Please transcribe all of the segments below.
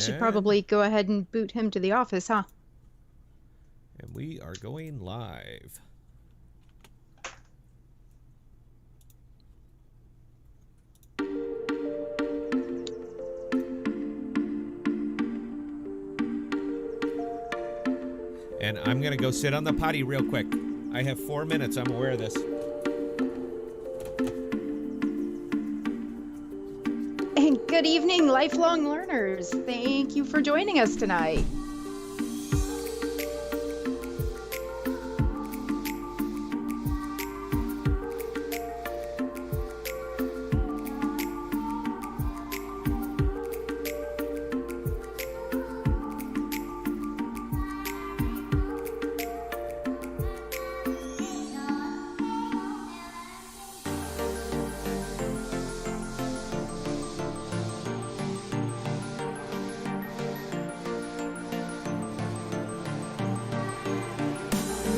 Should probably go ahead and boot him to the office, huh? And we are going live. And I'm going to go sit on the potty real quick. I have 4 minutes. I'm aware of this. And good evening, lifelong learners. Thank you for joining us tonight.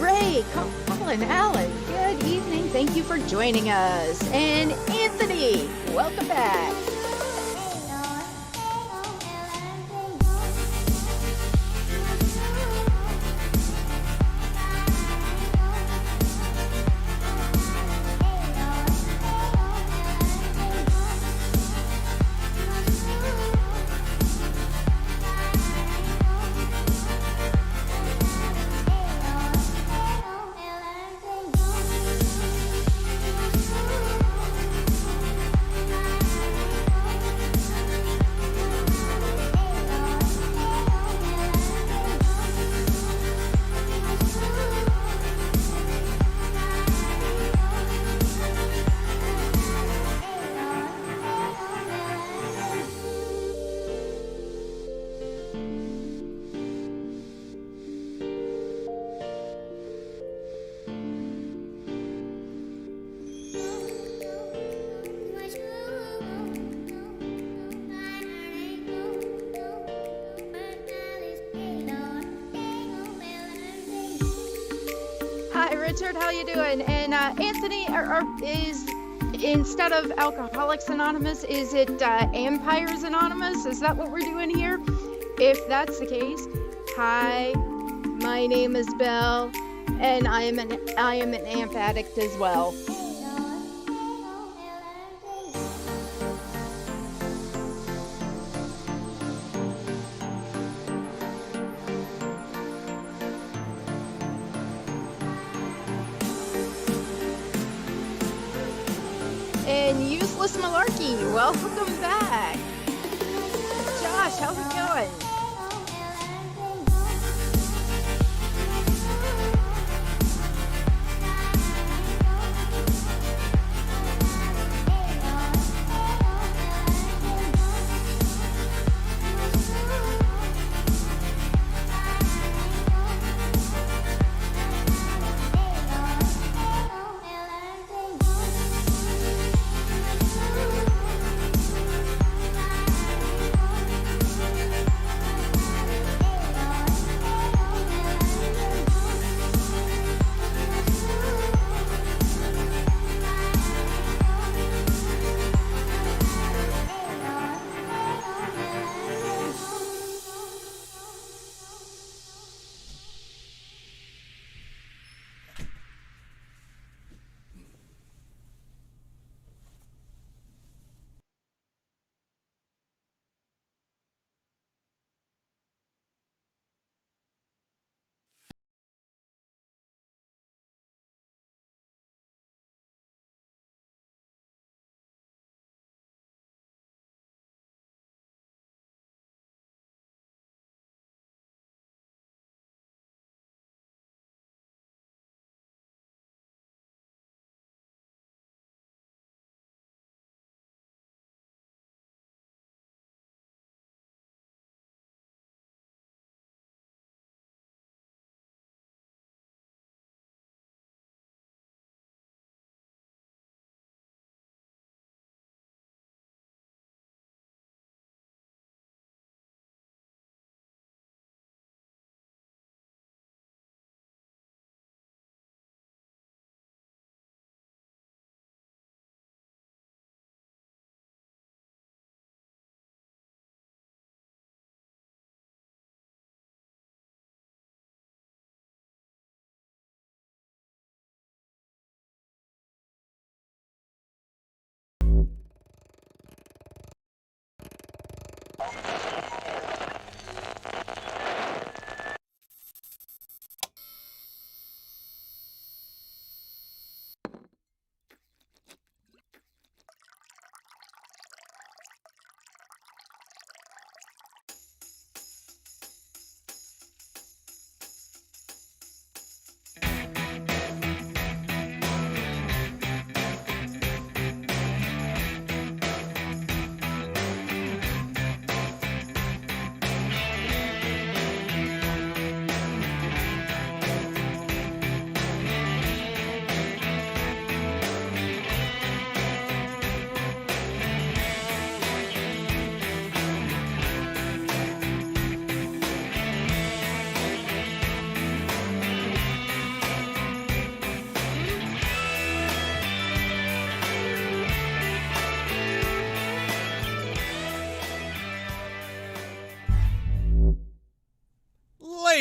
Ray, Colin, Alan, good evening. Thank you for joining us. And Anthony, welcome back. Hi, Richard. How you doing? And Anthony, is instead of Alcoholics Anonymous, is it AMPIRE's Anonymous? Is that what we're doing here? If that's the case, hi, my name is Belle, and I am an AMP addict as well. And Useless Malarkey, welcome back. Josh, how's it going?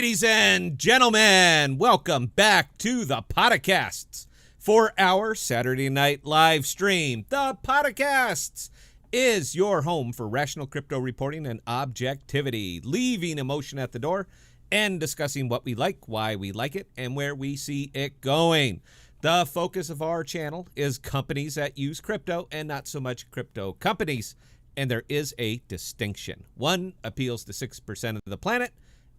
Ladies and gentlemen, welcome back to the Podocasts for our Saturday night live stream. The Podocasts is your home for rational crypto reporting and objectivity, leaving emotion at the door and discussing what we like, why we like it, and where we see it going. The focus of our channel is companies that use crypto and not so much crypto companies. And there is a distinction. One appeals to 6% of the planet,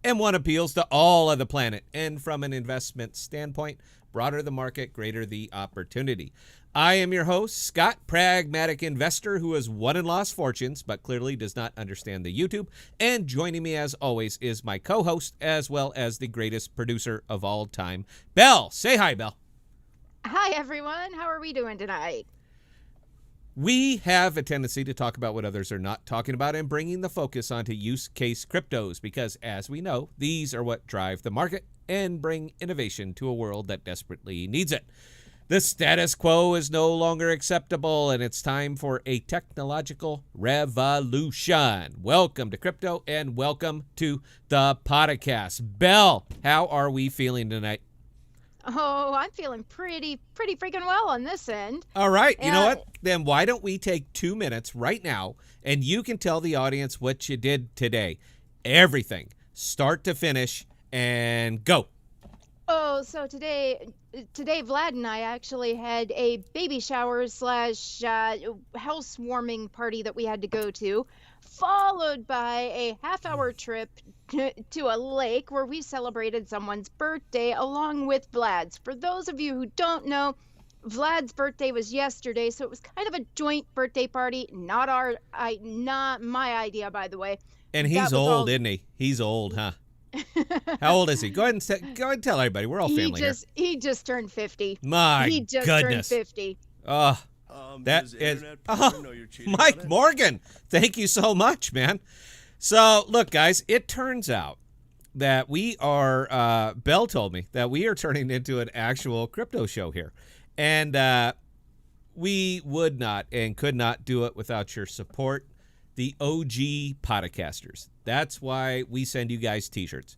and one appeals to all of the planet. And from an investment standpoint, broader the market, greater the opportunity. I am your host, Scott, pragmatic investor who has won and lost fortunes, but clearly does not understand the YouTube. And joining me, as always, is my co-host, as well as the greatest producer of all time, Belle. Say hi, Belle. Hi, everyone. How are we doing tonight? We have a tendency to talk about what others are not talking about and bringing the focus onto use case cryptos because, as we know, these are what drive the market and bring innovation to a world that desperately needs it. The status quo is no longer acceptable, and it's time for a technological revolution. Welcome to crypto, and welcome to the podcast. Belle, how are we feeling tonight? Oh, I'm feeling pretty freaking well on this end. All right. You know what? Then why don't we take 2 minutes right now, and you can tell the audience what you did today. Everything, start to finish, and go. Oh, so today Vlad and I actually had a baby shower / housewarming party that we had to go to, followed by a half-hour trip to a lake where we celebrated someone's birthday along with Vlad's. For those of you who don't know, Vlad's birthday was yesterday, so it was kind of a joint birthday party. Not my idea, by the way. And he's old, isn't he? He's old, huh? How old is he? Go ahead and tell everybody. We're all family here. He just turned 50. My goodness. Turned 50. That is Mike Morgan. Thank you so much, man. So, look, guys, it turns out that we are, Belle told me that we are turning into an actual crypto show here. And we would not and could not do it without your support, the OG Podocasters. That's why we send you guys t-shirts.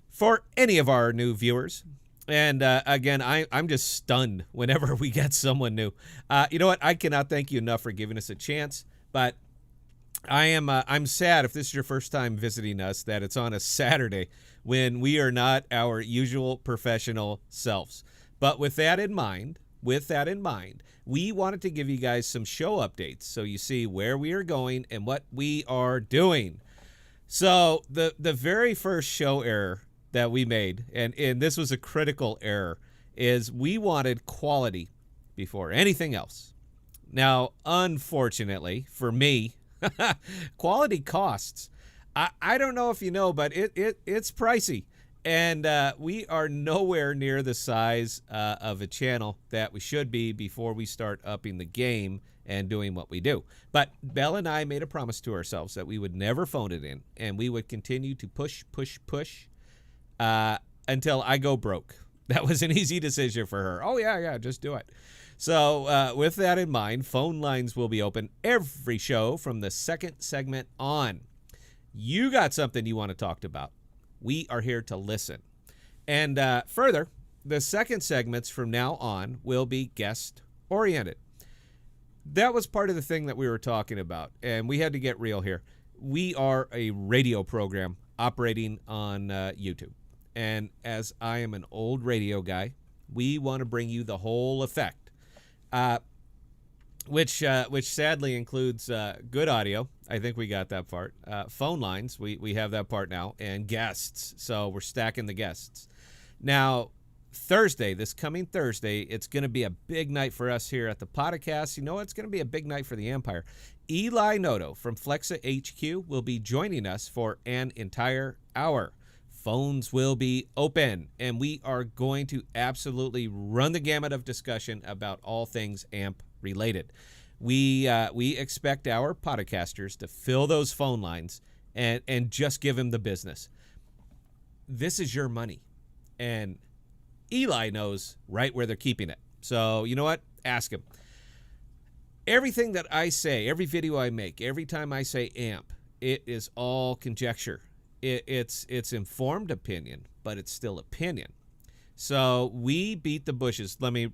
For any of our new viewers, and again, I'm just stunned whenever we get someone new. You know what? I cannot thank you enough for giving us a chance, but I'm sad if this is your first time visiting us that it's on a Saturday when we are not our usual professional selves. But with that in mind, we wanted to give you guys some show updates so you see where we are going and what we are doing. So the very first show error that we made, and this was a critical error, is we wanted quality before anything else. Now, unfortunately for me, quality costs. I don't know if you know, but it's pricey. And we are nowhere near the size of a channel that we should be before we start upping the game and doing what we do. But Belle and I made a promise to ourselves that we would never phone it in, and we would continue to push until I go broke. That was an easy decision for her. Oh, yeah, just do it. So with that in mind, phone lines will be open every show from the second segment on. You got something you want to talk about. We are here to listen. And further, the second segments from now on will be guest-oriented. That was part of the thing that we were talking about, and we had to get real here. We are a radio program operating on YouTube. And as I am an old radio guy, we want to bring you the whole effect, which sadly includes good audio. I think we got that part. Phone lines, we have that part now, and guests. So we're stacking the guests. Now, Thursday, this coming Thursday, it's going to be a big night for us here at the Podcast. You know, it's going to be a big night for the AMPIRE. Eli Noto from Flexa HQ will be joining us for an entire hour. Phones will be open, and we are going to absolutely run the gamut of discussion about all things AMP related. We expect our podcasters to fill those phone lines and just give them the business. This is your money, and Eli knows right where they're keeping it. So you know what? Ask him. Everything that I say, every video I make, every time I say AMP, it is all conjecture. it's informed opinion, but it's still opinion. So we beat the bushes. Let me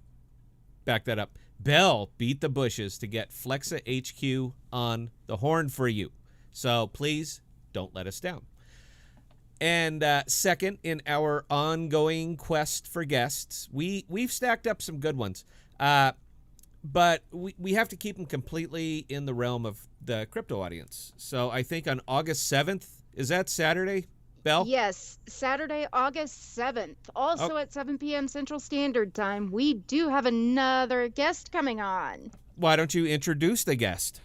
back that up. Belle beat the bushes to get Flexa HQ on the horn for you. So please don't let us down. And second, in our ongoing quest for guests, we've stacked up some good ones. But we have to keep them completely in the realm of the crypto audience. So I think on August 7th, is that Saturday, Belle? Yes, Saturday, August 7th, also at 7 p.m. Central Standard Time, we do have another guest coming on. Why don't you introduce the guest?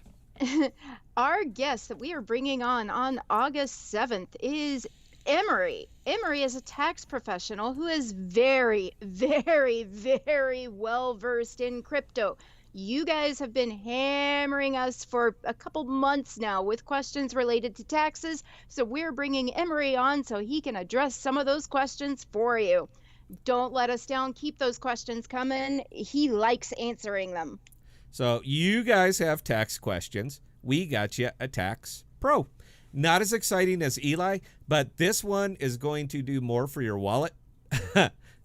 Our guest that we are bringing on August 7th is Emery. Emery is a tax professional who is very, very, very well versed in crypto. You guys have been hammering us for a couple months now with questions related to taxes, so we're bringing Emery on so he can address some of those questions for you. Don't let us down. Keep those questions coming. He likes answering them. So you guys have tax questions. We got you a tax pro. Not as exciting as Eli, but this one is going to do more for your wallet.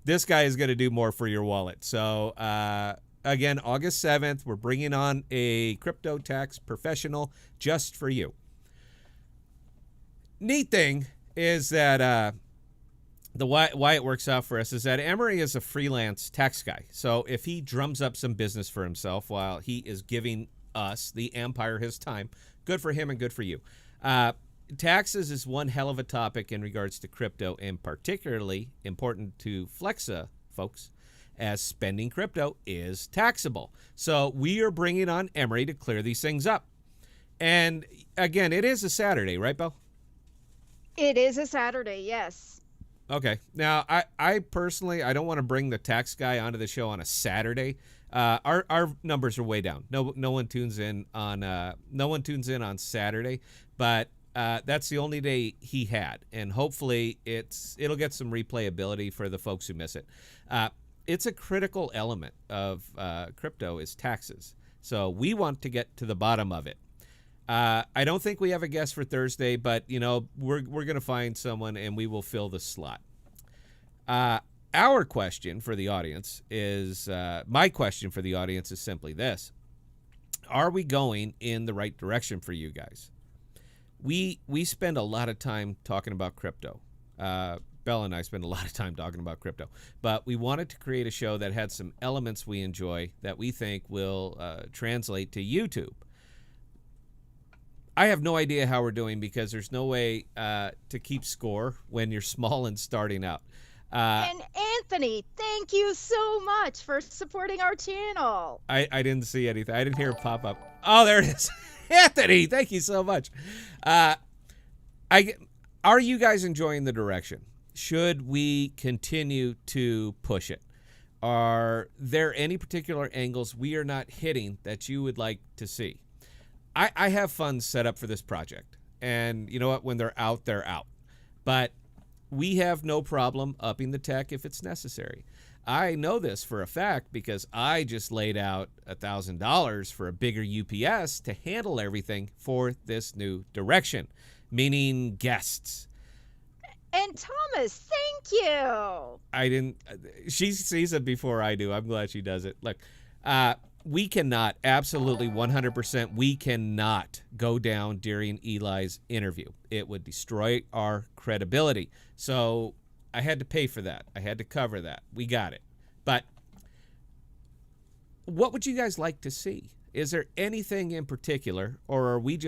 This guy is going to do more for your wallet. So, again, August 7th, we're bringing on a crypto tax professional just for you. Neat thing is that the why it works out for us is that Emery is a freelance tax guy. So if he drums up some business for himself while he is giving us, the AMPIRE, his time, good for him and good for you. Taxes is one hell of a topic in regards to crypto, and particularly important to Flexa folks, as spending crypto is taxable. So we are bringing on Emery to clear these things up. And again, it is a Saturday, right, Belle? It is a Saturday, yes. Okay. Now, I personally, I don't want to bring the tax guy onto the show on a Saturday. Our numbers are way down. No one tunes in on Saturday, but that's the only day he had, and hopefully it'll get some replayability for the folks who miss it. It's a critical element of crypto is taxes, so we want to get to the bottom of it. I don't think we have a guest for Thursday, but we're going to find someone and we will fill the slot. Our question for the audience is my question for the audience is simply this: are we going in the right direction for you guys? We spend a lot of time talking about crypto. Belle and I spend a lot of time talking about crypto, but we wanted to create a show that had some elements we enjoy that we think will translate to YouTube. I have no idea how we're doing because there's no way to keep score when you're small and starting out. And Anthony, thank you so much for supporting our channel. I didn't see anything. I didn't hear it pop up. Oh, there it is. Anthony, thank you so much. Are you guys enjoying the direction? Should we continue to push it? Are there any particular angles we are not hitting that you would like to see? I have funds set up for this project, and you know what? When they're out, they're out. But we have no problem upping the tech if it's necessary. I know this for a fact because I just laid out $1,000 for a bigger UPS to handle everything for this new direction, meaning guests. And Thomas, thank you. I didn't. She sees it before I do. I'm glad she does it. Look, we cannot, absolutely 100%, we cannot go down during Eli's interview. It would destroy our credibility. So I had to pay for that. I had to cover that. We got it. But what would you guys like to see? Is there anything in particular, or are we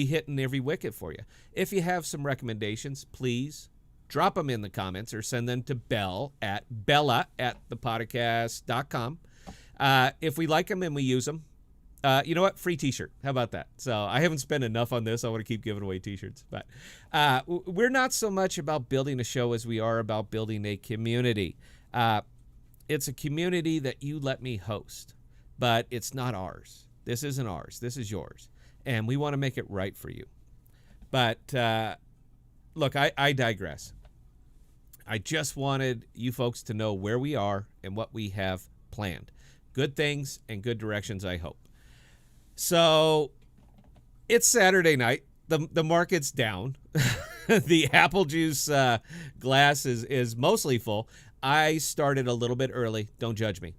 hitting every wicket for you? If you have some recommendations, please drop them in the comments or send them to Belle at ThePodocasts.com. If we like them and we use them, you know what? Free t-shirt. How about that? So I haven't spent enough on this. I want to keep giving away t-shirts. But we're not so much about building a show as we are about building a community. It's a community that you let me host, but it's not ours. This isn't ours. This is yours. And we want to make it right for you. But look, I digress. I just wanted you folks to know where we are and what we have planned. Good things and good directions, I hope. So it's Saturday night. The market's down. the apple juice glass is mostly full. I started a little bit early. Don't judge me.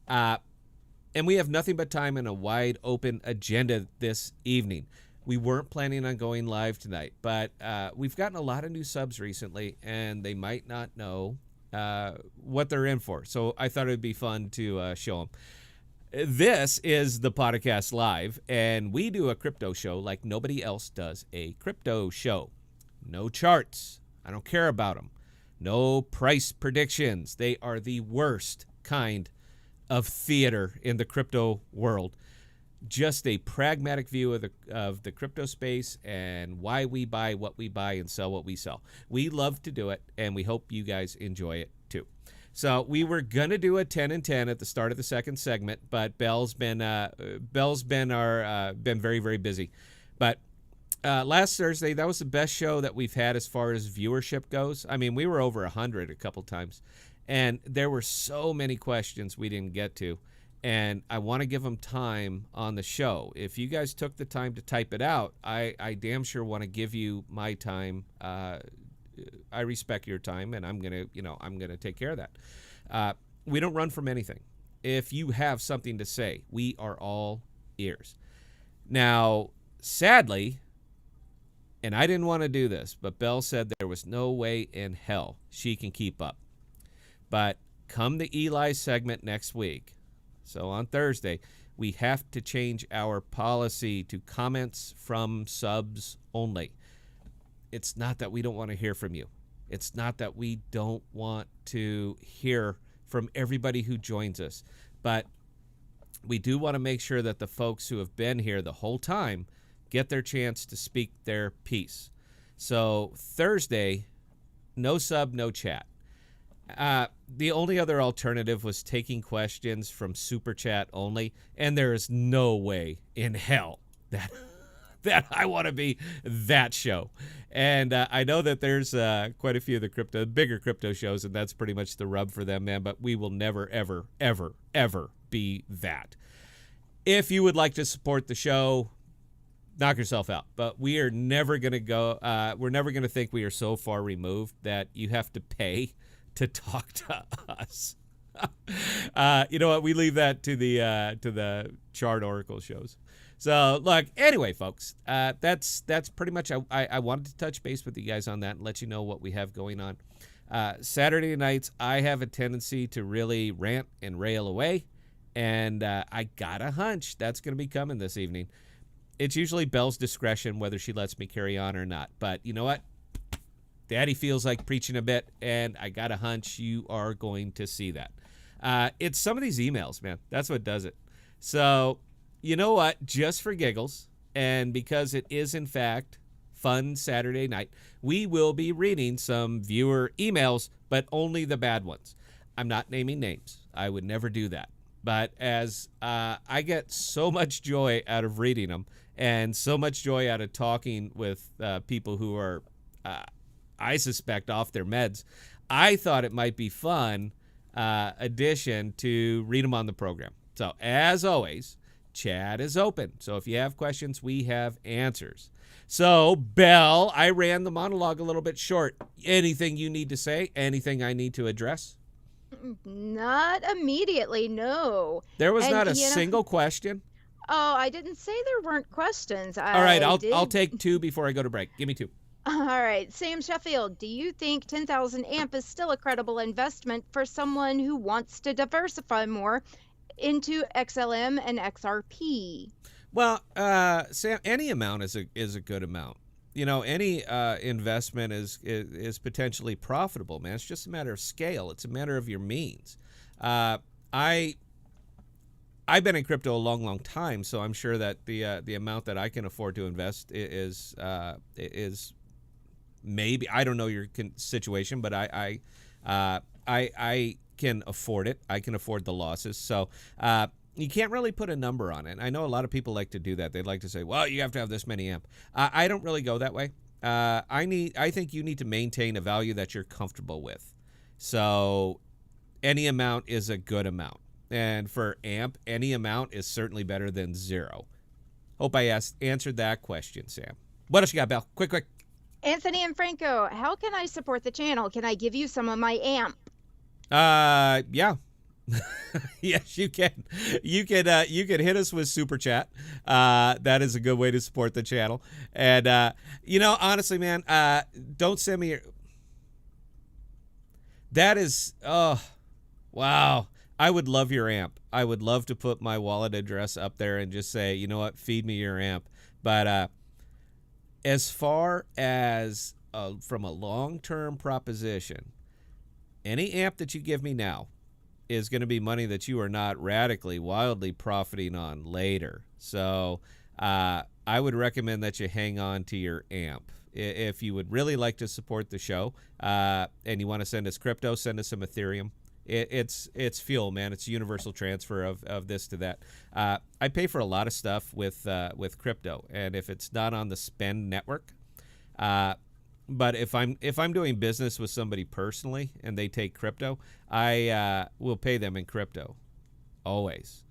And we have nothing but time and a wide open agenda this evening. We weren't planning on going live tonight, but we've gotten a lot of new subs recently, and they might not know what they're in for. So I thought it would be fun to show them. This is the Podcast Live, and we do a crypto show like nobody else does a crypto show. No charts. I don't care about them. No price predictions. They are the worst kind of theater in the crypto world. Just a pragmatic view of the crypto space and why we buy what we buy and sell what we sell. We love to do it, and we hope you guys enjoy it too. So we were gonna do a 10 and 10 at the start of the second segment, but Belle's been very, very busy. But last Thursday, that was the best show that we've had as far as viewership goes. I mean, we were over 100 a couple times, and there were so many questions we didn't get to, and I want to give them time on the show. If you guys took the time to type it out, I damn sure want to give you my time. I respect your time, and I'm gonna take care of that. We don't run from anything. If you have something to say, we are all ears. Now, sadly, and I didn't want to do this, but Belle said there was no way in hell she can keep up. But come the Eli segment next week, so on Thursday, we have to change our policy to comments from subs only. It's not that we don't want to hear from you. It's not that we don't want to hear from everybody who joins us. But we do want to make sure that the folks who have been here the whole time get their chance to speak their piece. So Thursday, no sub, no chat. The only other alternative was taking questions from Super Chat only, and there is no way in hell that I want to be that show. And I know that there's quite a few of the bigger crypto shows, and that's pretty much the rub for them, man, but we will never, ever, ever, ever be that. If you would like to support the show, knock yourself out. But we are never going to go, we're never going to think we are so far removed that you have to pay to talk to us. You know what? We leave that to the chart oracle shows. So look, anyway, folks, that's pretty much, I wanted to touch base with you guys on that and let you know what we have going on. Saturday nights, I have a tendency to really rant and rail away, and I got a hunch that's going to be coming this evening. It's usually Belle's discretion whether she lets me carry on or not, but you know what? Daddy feels like preaching a bit, and I got a hunch you are going to see that. It's some of these emails, man. That's what does it. So, you know what? Just for giggles, and because it is, in fact, fun Saturday night, we will be reading some viewer emails, but only the bad ones. I'm not naming names. I would never do that. But as I get so much joy out of reading them and so much joy out of talking with people who are, I suspect, off their meds, I thought it might be fun addition to read them on the program. So, as always, chat is open. So if you have questions, we have answers. So, Belle, I ran the monologue a little bit short. Anything you need to say? Anything I need to address? Not immediately, no. There was not a single question? Oh, I didn't say there weren't questions. All right, I'll take two before I go to break. Give me two. All right, Sam Sheffield, do you think 10,000 AMP is still a credible investment for someone who wants to diversify more into XLM and XRP? Well, Sam, any amount is a good amount. You know, any investment is potentially profitable, man. It's just a matter of scale. It's a matter of your means. I've been in crypto a long, long time, so I'm sure that the amount that I can afford to invest is maybe, I don't know your situation, but I can afford it. I can afford the losses. So you can't really put a number on it. I know a lot of people like to do that. They'd like to say, well, you have to have this many amp. I don't really go that way. I think you need to maintain a value that you're comfortable with. So any amount is a good amount. And for amp, any amount is certainly better than zero. Hope I answered that question, Sam. What else you got, Belle? Quick. Anthony and Franco, how can I support the channel? Can I give you some of my amp? Yeah. Yes, you can. You can hit us with super chat. That is a good way to support the channel. And honestly, man, don't send me that is wow. I would love your amp. I would love to put my wallet address up there and just say, you know what, feed me your amp. But as far as from a long-term proposition, any amp that you give me now is going to be money that you are not radically, wildly profiting on later. So I would recommend that you hang on to your amp. If you would really like to support the show and you want to send us crypto, send us some Ethereum. It's fuel, man. It's universal transfer of this to that. I pay for a lot of stuff with crypto, and if it's not on the Spend network, but if I'm doing business with somebody personally and they take crypto, I will pay them in crypto, always.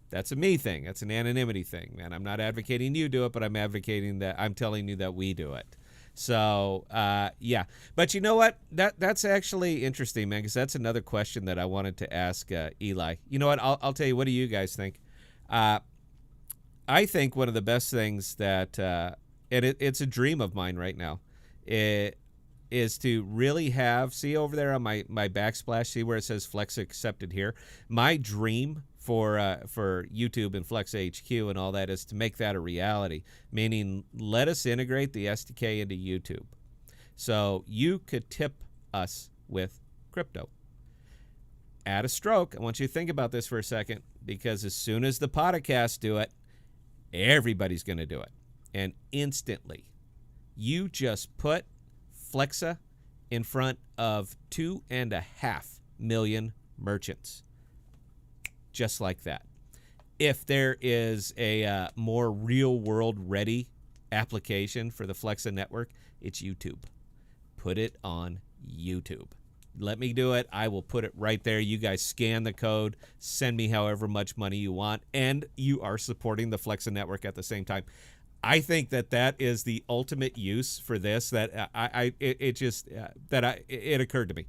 That's a me thing. That's an anonymity thing, man. I'm not advocating you do it, but I'm advocating that I'm telling you that we do it. So, yeah. But you know what? That's actually interesting, man, because that's another question that I wanted to ask Eli. You know what? I'll tell you. What do you guys think? I think one of the best things that, and it's a dream of mine right now, is to really have, see over there on my backsplash, see where it says Flex accepted here. My dream for YouTube and Flex HQ and all that is to make that a reality, meaning let us integrate the SDK into YouTube. So you could tip us with crypto. Add a stroke. I want you to think about this for a second, because as soon as the Podocasts do it, everybody's going to do it. And instantly, you just put Flexa in front of 2.5 million merchants. Just like that. If there is a more real-world ready application for the Flexa network, it's YouTube. Put it on YouTube. Let me do it. I will put it right there. You guys scan the code, send me however much money you want, and you are supporting the Flexa network at the same time. I think that is the ultimate use for this. That it occurred to me,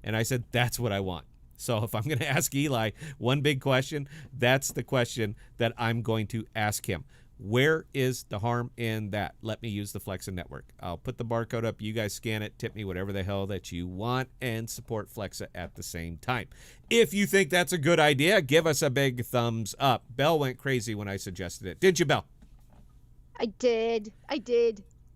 and I said that's what I want. So if I'm going to ask Eli one big question, that's the question that I'm going to ask him. Where is the harm in that? Let me use the Flexa network. I'll put the barcode up. You guys scan it, tip me whatever the hell that you want, and support Flexa at the same time. If you think that's a good idea, give us a big thumbs up. Belle went crazy when I suggested it. Didn't you, Belle? I did.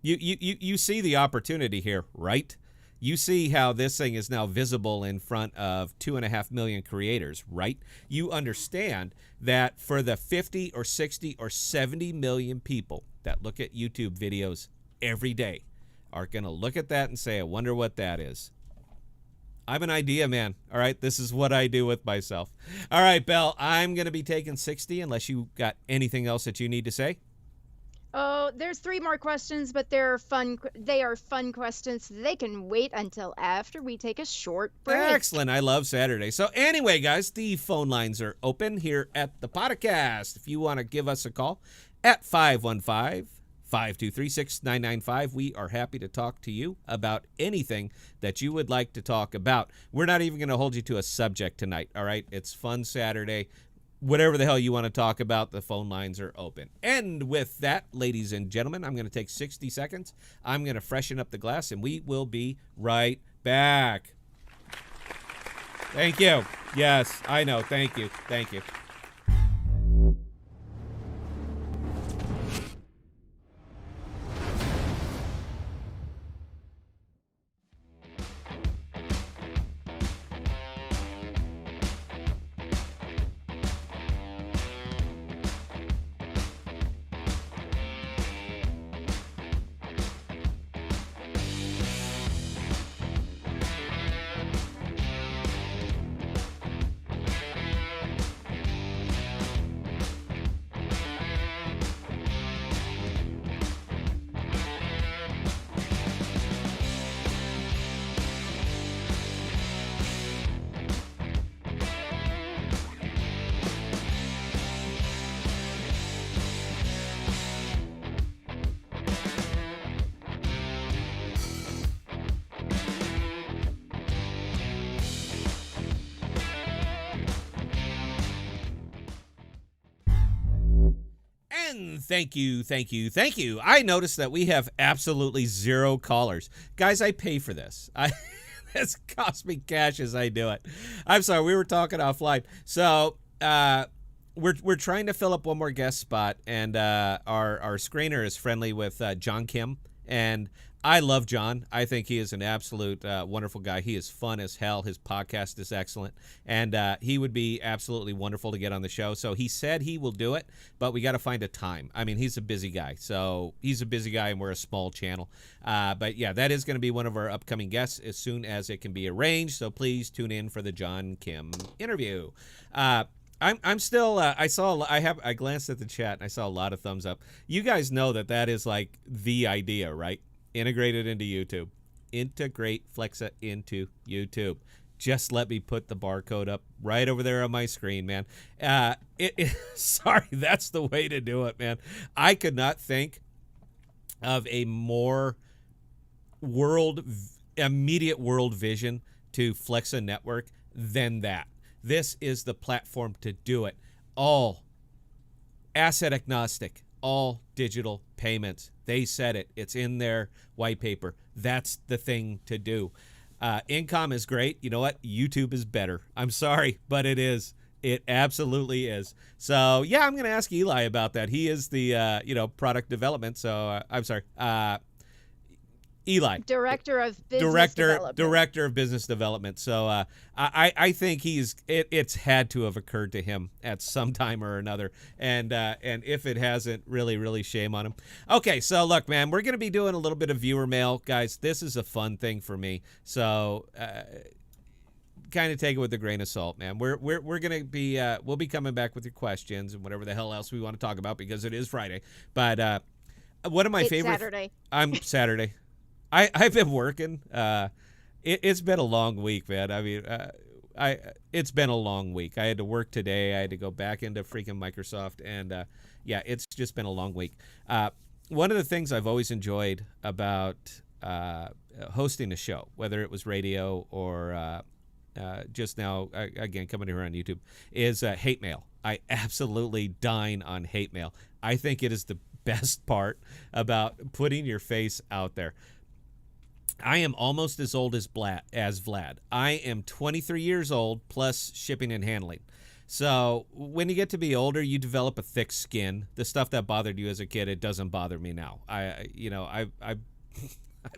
You see the opportunity here, right? You see how this thing is now visible in front of 2.5 million creators, right? You understand that for the 50 or 60 or 70 million people that look at YouTube videos every day are going to look at that and say, I wonder what that is. I'm an idea man. All right, this is what I do with myself. All right, Belle, I'm going to be taking 60 unless you got anything else that you need to say. Oh, there's 3 more questions, but they're fun. They are fun questions. They can wait until after we take a short break. Excellent. I love Saturday. So anyway, guys, the phone lines are open here at the Podcast. If you want to give us a call at 515-523-6995, we are happy to talk to you about anything that you would like to talk about. We're not even going to hold you to a subject tonight, all right? It's fun Saturday. Whatever the hell you want to talk about, the phone lines are open. And with that, ladies and gentlemen, I'm going to take 60 seconds. I'm going to freshen up the glass, and we will be right back. Thank you. Yes, I know. Thank you. Thank you. And thank you. I noticed that we have absolutely 0 callers. Guys, I pay for this. This costs me cash as I do it. I'm sorry, we were talking offline. So we're trying to fill up one more guest spot, and our screener is friendly with John Kim, and I love John. I think he is an absolute wonderful guy. He is fun as hell. His podcast is excellent, and he would be absolutely wonderful to get on the show. So he said he will do it, but we got to find a time. I mean, he's a busy guy. So he's a busy guy, and we're a small channel. But yeah, that is going to be one of our upcoming guests as soon as it can be arranged. So please tune in for the John Kim interview. I'm still. I glanced at the chat and I saw a lot of thumbs up. You guys know that is like the idea, right? Integrated into YouTube. Integrate Flexa into YouTube. Just let me put the barcode up right over there on my screen, man. Sorry, that's the way to do it, man. I could not think of a more immediate world vision to Flexa Network than that. This is the platform to do it. All asset agnostic, all digital payments. They said it. It's in their white paper. That's the thing to do. Income is great. You know what? YouTube is better. I'm sorry, but it is. It absolutely is. So, yeah, I'm going to ask Eli about that. He is the, product development. So, I'm sorry. Eli. Director of Business Development. Director of Business Development. So I think it's had to have occurred to him at some time or another. And if it hasn't, really, really shame on him. Okay, so look, man, we're going to be doing a little bit of viewer mail. Guys, this is a fun thing for me. So kind of take it with a grain of salt, man. We're going to be, we'll be coming back with your questions and whatever the hell else we want to talk about because it is Friday. But one of my favorite. Saturday. I'm Saturday. I've been working. It's been a long week, man. I mean, it's been a long week. I had to work today. I had to go back into freaking Microsoft, and yeah, it's just been a long week. One of the things I've always enjoyed about hosting a show, whether it was radio or just now, again, coming here on YouTube, is hate mail. I absolutely dine on hate mail. I think it is the best part about putting your face out there. I am almost as old as Vlad. I am 23 years old plus shipping and handling. So when you get to be older, you develop a thick skin. The stuff that bothered you as a kid, it doesn't bother me now. I've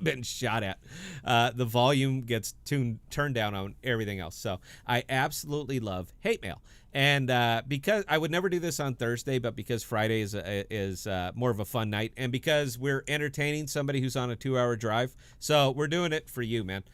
been shot at. The volume gets turned down on everything else. So I absolutely love hate mail. And because I would never do this on Thursday, but because Friday is more of a fun night, and because we're entertaining somebody who's on a 2-hour drive, so we're doing it for you, man.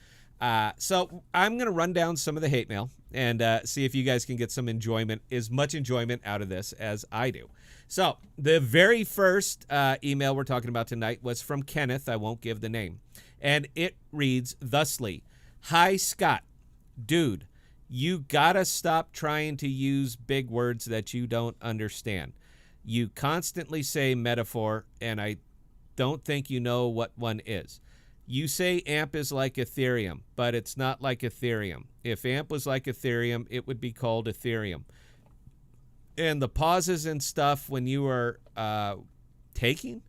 So I'm going to run down some of the hate mail and see if you guys can get some enjoyment, as much enjoyment out of this as I do. So the very first email we're talking about tonight was from Kenneth. I won't give the name. And it reads thusly: Hi, Scott. Dude, you gotta stop trying to use big words that you don't understand. You constantly say metaphor, and I don't think you know what one is. You say AMP is like Ethereum, but it's not like Ethereum. If AMP was like Ethereum, it would be called Ethereum. And the pauses and stuff when you are taking,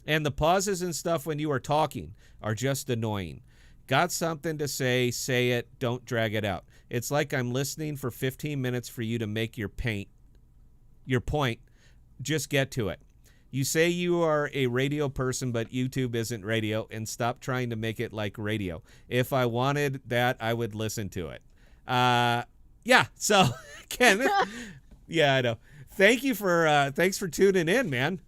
and the pauses and stuff when you are talking are just annoying. Got something to say it, don't drag it out. It's like I'm listening for 15 minutes for you to make your point. Just get to it. You say you are a radio person, but YouTube isn't radio, and stop trying to make it like radio. If I wanted that, I would listen to it. Yeah, so, Ken, yeah, I know. Thanks for tuning in, man.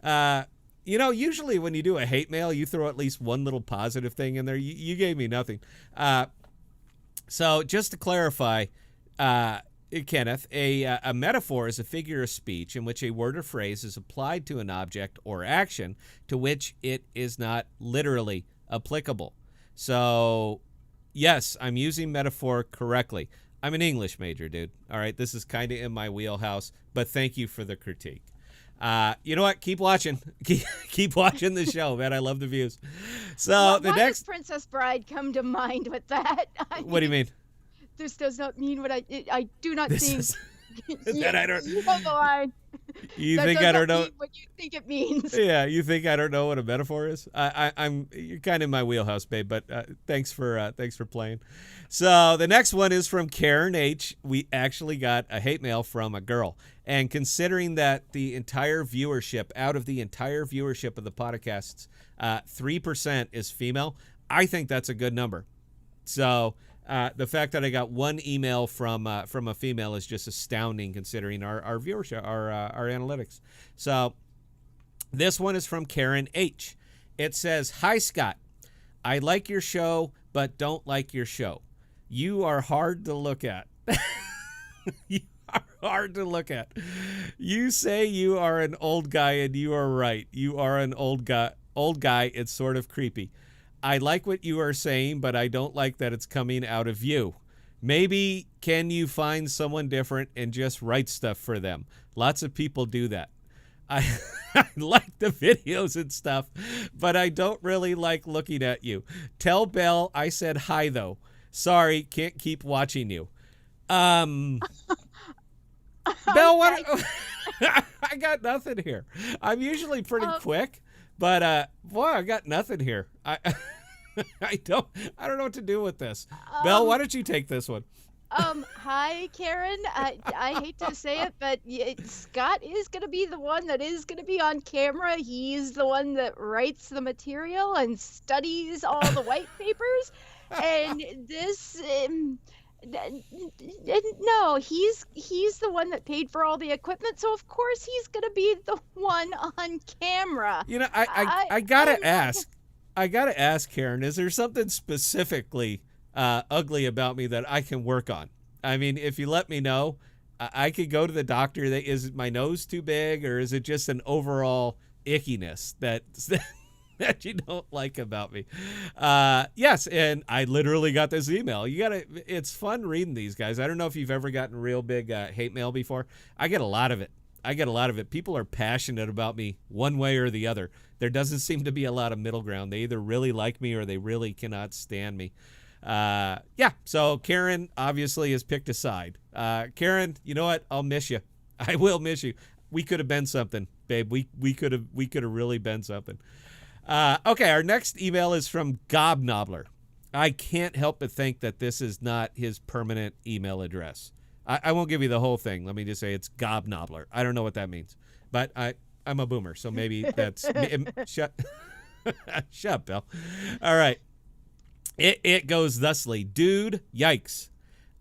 Usually when you do a hate mail, you throw at least one little positive thing in there. You gave me nothing. So just to clarify, Kenneth, a metaphor is a figure of speech in which a word or phrase is applied to an object or action to which it is not literally applicable. So, yes, I'm using metaphor correctly. I'm an English major, dude. All right, this is kind of in my wheelhouse, but thank you for the critique. You know what? Keep watching. Keep watching the show, man. I love the views. So the next does Princess Bride come to mind with that? What do you mean? This does not mean what I do not think. That I don't. You know the line. You That think I don't doesn't know? mean what you think it means. Yeah, you think I don't know what a metaphor is? You're kind of in my wheelhouse, babe. But thanks for playing. So the next one is from Karen H. We actually got a hate mail from a girl, and considering that the entire viewership, out of the entire viewership of the podcasts, 3% is female, I think that's a good number. So the fact that I got one email from a female is just astounding, considering our viewership, our analytics. So this one is from Karen H. It says, "Hi, Scott. I like your show, but don't like your show. You are hard to look at." You are hard to look at. You say you are an old guy, and you are right. You are an old guy. Old guy. It's sort of creepy. I like what you are saying, but I don't like that it's coming out of you. Maybe can you find someone different and just write stuff for them? Lots of people do that. I like the videos and stuff, but I don't really like looking at you. Tell Belle I said hi, though. Sorry, can't keep watching you. Belle, what? I got nothing here. I'm usually pretty quick, but boy, I got nothing here. I don't know what to do with this. Belle, why don't you take this one? Hi, Karen. I hate to say it, but Scott is going to be the one that is going to be on camera. He's the one that writes the material and studies all the white papers. And this, no, he's the one that paid for all the equipment. So, of course, he's going to be the one on camera. You know, I got to ask. I got to ask, Karen, is there something specifically ugly about me that I can work on? I mean, if you let me know, I could go to the doctor. Is my nose too big, or is it just an overall ickiness that you don't like about me? Yes, and I literally got this email. It's fun reading these, guys. I don't know if you've ever gotten real big hate mail before. I get a lot of it. People are passionate about me one way or the other. There doesn't seem to be a lot of middle ground. They either really like me or they really cannot stand me. So Karen obviously has picked a side. Karen, you know what? I'll miss you. I will miss you. We could have been something, babe. We could have really been something. Okay, our next email is from Gobnobbler. I can't help but think that this is not his permanent email address. I won't give you the whole thing. Let me just say it's Gobnobbler. I don't know what that means, but I'm a boomer, so maybe that's shut up, Belle. All right. It goes thusly. Dude, yikes.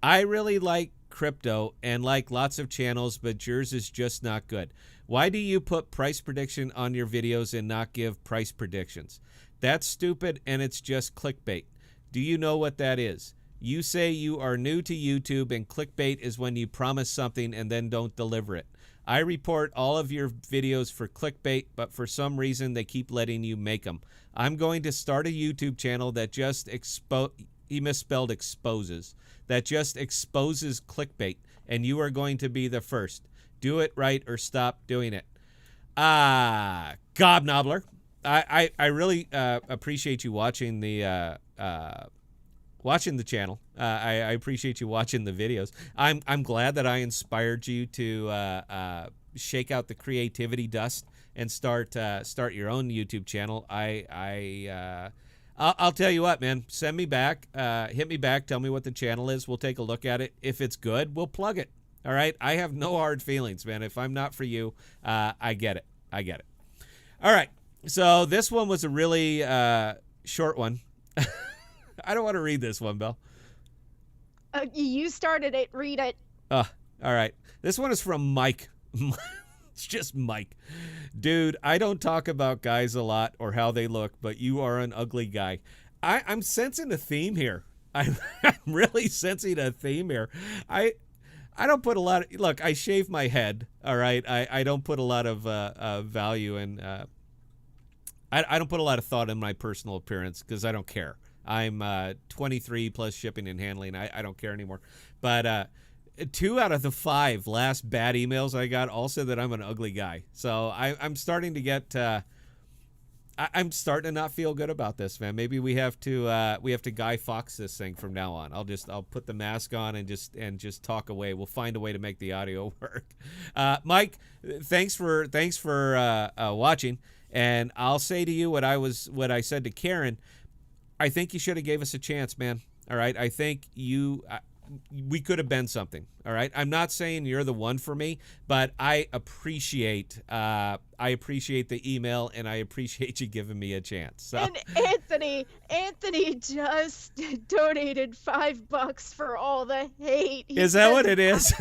I really like crypto and like lots of channels, but yours is just not good. Why do you put price prediction on your videos and not give price predictions? That's stupid, and it's just clickbait. Do you know what that is? You say you are new to YouTube, and clickbait is when you promise something and then don't deliver it. I report all of your videos for clickbait, but for some reason they keep letting you make them. I'm going to start a YouTube channel that just he misspelled exposes. That just exposes clickbait, and you are going to be the first. Do it right or stop doing it. Gobnobbler, I really appreciate you watching the channel. I appreciate you watching the videos. I'm glad that I inspired you to shake out the creativity dust and start your own YouTube channel. I'll tell you what, man. Send me back, hit me back. Tell me what the channel is. We'll take a look at it. If it's good, we'll plug it. All right. I have no hard feelings, man. If I'm not for you, I get it. All right. So this one was a really short one. I don't want to read this one, Belle. You started it. Read it. All right. This one is from Mike. It's just Mike. Dude, I don't talk about guys a lot or how they look, but you are an ugly guy. I'm sensing a theme here. I'm really sensing a theme here. I don't put a lot of... Look, I shave my head, all right? I don't put a lot of value in... I don't put a lot of thought in my personal appearance because I don't care. I'm 23 plus shipping and handling. I don't care anymore. But 2 out of the 5 last bad emails I got all said that I'm an ugly guy. So I'm starting to get I'm starting to not feel good about this, man. Maybe we have to Guy Fawkes this thing from now on. I'll put the mask on and just talk away. We'll find a way to make the audio work. Mike, thanks for watching. And I'll say to you what I said to Karen. I think you should have gave us a chance, man. All right. I think we could have been something. All right. I'm not saying you're the one for me, but I appreciate the email, and I appreciate you giving me a chance. So. And Anthony just donated $5 for all the hate. Is that what it is?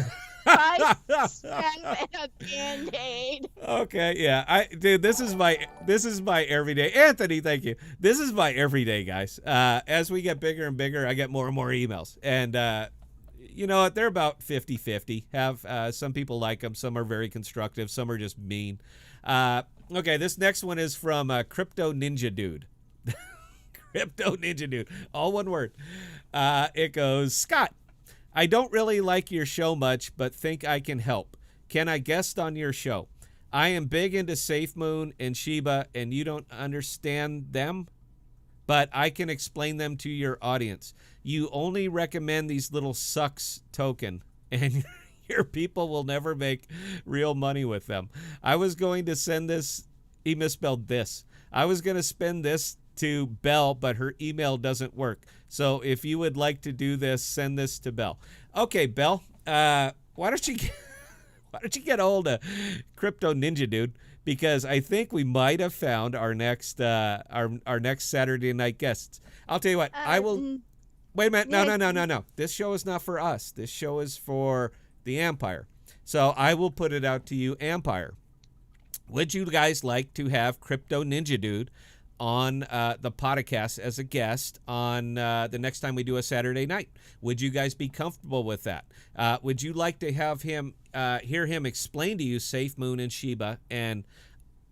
I and a Band-Aid. Okay, yeah. Dude, this is my everyday. Anthony, thank you. This is my everyday, guys. As we get bigger and bigger, I get more and more emails. And you know what? They're about 50-50. Have some people like them, some are very constructive, some are just mean. Okay, this next one is from Crypto Ninja Dude. Crypto Ninja Dude. All one word. It goes, Scott, I don't really like your show much, but think I can help. Can I guest on your show? I am big into SafeMoon and Shiba, and you don't understand them, but I can explain them to your audience. You only recommend these little sucks token, and your people will never make real money with them. I was going to send this, he misspelled this. I was going to spend this to Belle, but her email doesn't work. So if you would like to do this, send this to Belle. Okay, Belle, why don't you get hold of Crypto Ninja Dude? Because I think we might have found our next our next Saturday night guests. I'll tell you what, I will. Wait a minute, no. This show is not for us. This show is for the AMPIRE. So I will put it out to you, AMPIRE. Would you guys like to have Crypto Ninja Dude on the podcast as a guest on the next time we do a Saturday night? Would you guys be comfortable with that? Would you like to have him hear him explain to you SafeMoon and Shiba? And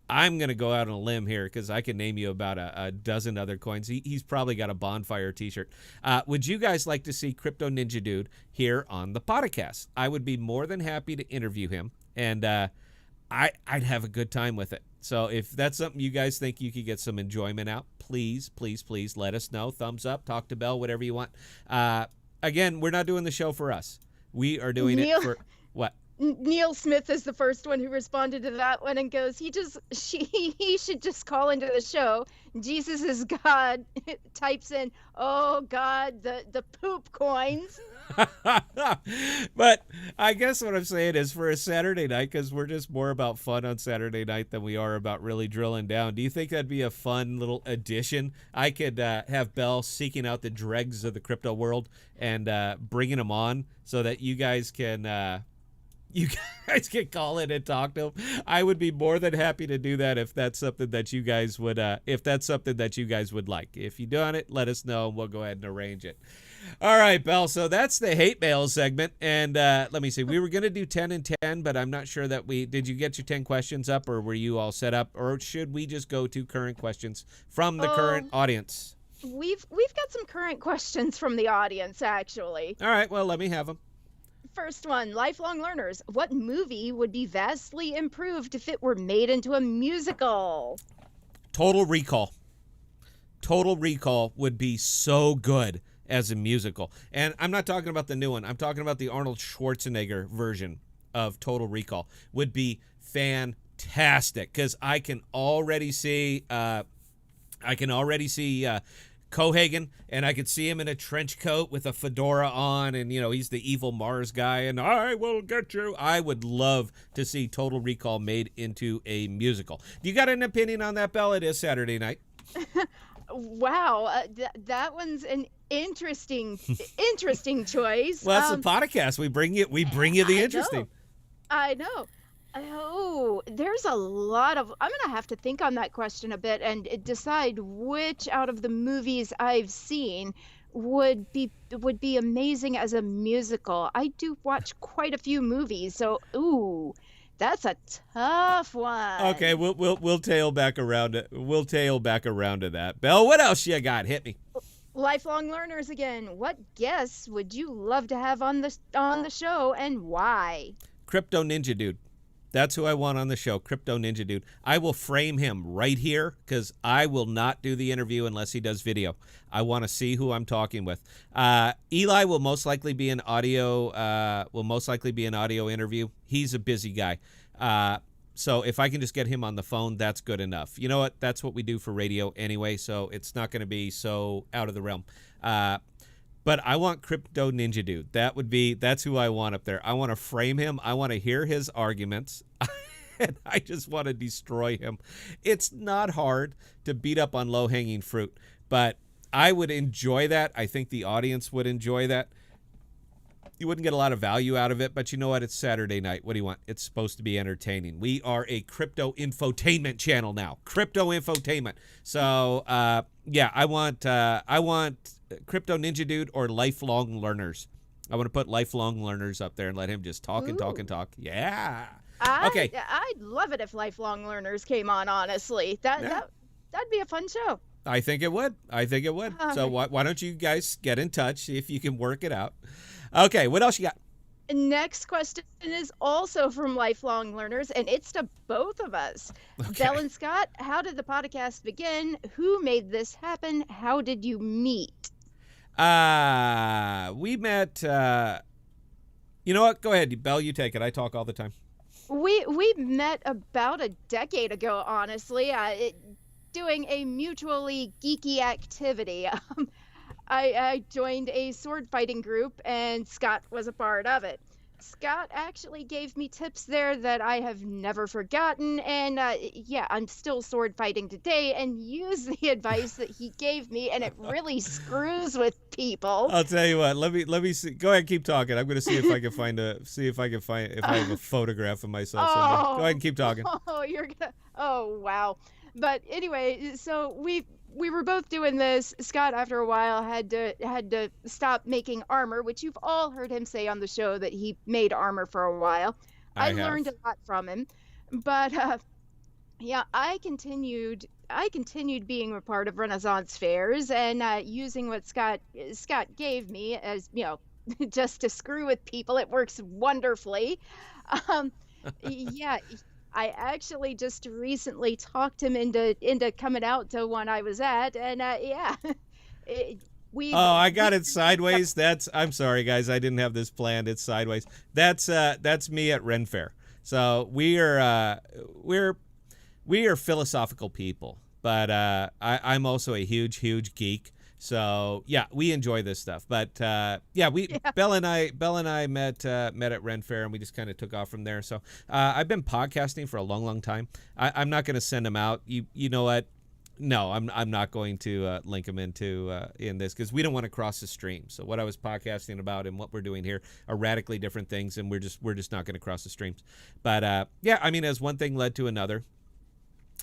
I'm going to go out on a limb here because I can name you about a dozen other coins. He's probably got a bonfire t-shirt. Would you guys like to see Crypto Ninja Dude here on the podcast? I would be more than happy to interview him, and I'd have a good time with it. So if that's something you guys think you could get some enjoyment out, please let us know. Thumbs up, talk to Belle, whatever you want. Again, we're not doing the show for us. We are doing it for what? Neil Smith is the first one who responded to that one and goes, he should just call into the show. Jesus is God. Types in, oh God, the poop coins. But I guess what I'm saying is for a Saturday night, because we're just more about fun on Saturday night than we are about really drilling down. Do you think that'd be a fun little addition? I could have Belle seeking out the dregs of the crypto world and bringing them on so that you guys can call in and talk to him. I would be more than happy to do that if that's something that you guys would like. If you done it, let us know and we'll go ahead and arrange it. All right, Belle. So that's the hate mail segment. And let me see. We were going to do 10 and 10, but I'm not sure that did you get your 10 questions up, or were you all set up, or should we just go to current questions from the current audience? We've got some current questions from the audience, actually. All right. Well, let me have them. First one, lifelong learners. What movie would be vastly improved if it were made into a musical? Total Recall. Total Recall would be so good as a musical. And I'm not talking about the new one. I'm talking about the Arnold Schwarzenegger version of Total Recall. Would be fantastic because I can already see Cohagen, and I could see him in a trench coat with a fedora on, and he's the evil Mars guy, and I will get you. I would love to see Total Recall made into a musical. Do you got an opinion on that, Belle? It is Saturday night. Wow, that one's an interesting choice. Well, that's the podcast. We bring you the interesting. I know. Oh, there's a lot of. I'm gonna have to think on that question a bit and decide which out of the movies I've seen would be amazing as a musical. I do watch quite a few movies, so that's a tough one. Okay, we'll tail back around it. We'll tail back around to that. Belle, what else you got? Hit me. Lifelong learners again. What guests would you love to have on the show, and why? Crypto Ninja Dude. That's who I want on the show, Crypto Ninja Dude. I will frame him right here because I will not do the interview unless he does video. I want to see who I'm talking with. Eli will most likely be an audio. Interview. He's a busy guy. So if I can just get him on the phone, that's good enough. You know what? That's what we do for radio anyway, so it's not going to be so out of the realm. But I want Crypto Ninja Dude. That's who I want up there. I want to frame him. I want to hear his arguments. And I just want to destroy him. It's not hard to beat up on low-hanging fruit, but I would enjoy that. I think the audience would enjoy that. You wouldn't get a lot of value out of it, but you know what? It's Saturday night. What do you want? It's supposed to be entertaining. We are a crypto infotainment channel now. Crypto infotainment. So, yeah, I want Crypto Ninja Dude or Lifelong Learners. I want to put Lifelong Learners up there and let him just talk and talk and talk. Yeah. Okay. I'd love it if Lifelong Learners came on, honestly. That'd be a fun show. I think it would. So why don't you guys get in touch, see if you can work it out. Okay, what else you got? Next question is also from Lifelong Learners, and it's to both of us. Okay. Belle and Scott, how did the podcast begin? Who made this happen? How did you meet? We met, you know what? Go ahead, Belle, you take it. I talk all the time. We met about a decade ago, honestly, doing a mutually geeky activity. I joined a sword fighting group, and Scott was a part of it. Scott actually gave me tips there that I have never forgotten, and yeah, I'm still sword fighting today and use the advice that he gave me, and it really screws with people. I'll tell you what. Let me see. Go ahead, keep talking. I'm going to see if I can find if I have a photograph of myself somewhere. Go ahead and keep talking. Oh wow. But anyway, so we were both doing this. Scott, after a while, had to stop making armor, which you've all heard him say on the show that he made armor for a while. I learned a lot from him, but yeah, I continued being a part of Renaissance fairs and using what Scott gave me as, you know, just to screw with people. It works wonderfully. Yeah. I actually just recently talked him into coming out to one I was at, and yeah, I got it sideways. I'm sorry, guys, I didn't have this planned. It's sideways. That's me at Ren Fair. So we are philosophical people, but I'm also a huge geek. So yeah, we enjoy this stuff. But yeah, Belle and I met at Ren Fair, and we just kind of took off from there. So I've been podcasting for a long time. I'm not going to send them out. You know what? No, I'm not going to link them in this because we don't want to cross the stream. So what I was podcasting about and what we're doing here are radically different things, and we're just not going to cross the streams. But yeah, I mean, as one thing led to another,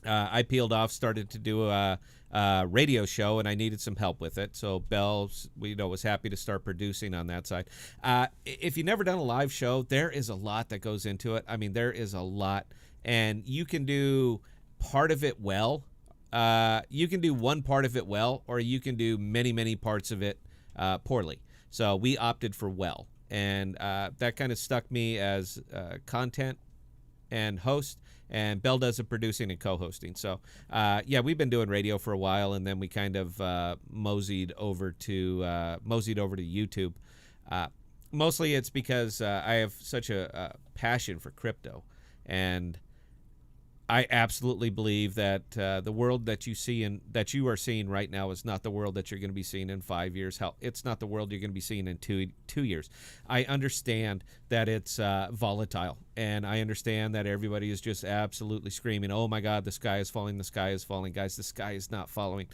I peeled off, started to do a radio show, and I needed some help with it. So Belle, was happy to start producing on that side. If you've never done a live show, there is a lot that goes into it. I mean, there is a lot, and you can do part of it well. You can do one part of it well, or you can do many parts of it poorly. So we opted for well, and that kind of stuck me as content and host. And Belle does the producing and co-hosting. So, yeah, we've been doing radio for a while, and then we kind of moseyed over to YouTube. Mostly, it's because I have such a passion for crypto, and I absolutely believe that the world that you are seeing right now is not the world that you're going to be seeing in 5 years. Hell, it's not the world you're going to be seeing in two years. I understand that it's volatile, and I understand that everybody is just absolutely screaming, "Oh my God, the sky is falling! The sky is falling!" Guys, the sky is not falling.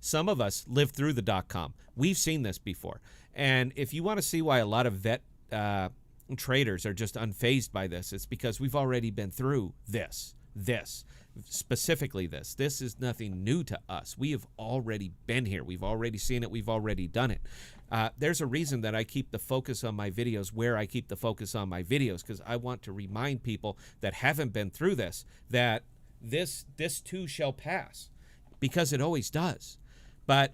Some of us lived through the .com. We've seen this before, and if you want to see why a lot of vet traders are just unfazed by this, it's because we've already been through this. Specifically this is nothing new to us. We have already been here. We've already seen it. We've already done it. There's a reason that I keep the focus on my videos where I keep the focus on my videos, because I want to remind people that haven't been through this that this too shall pass, because it always does. But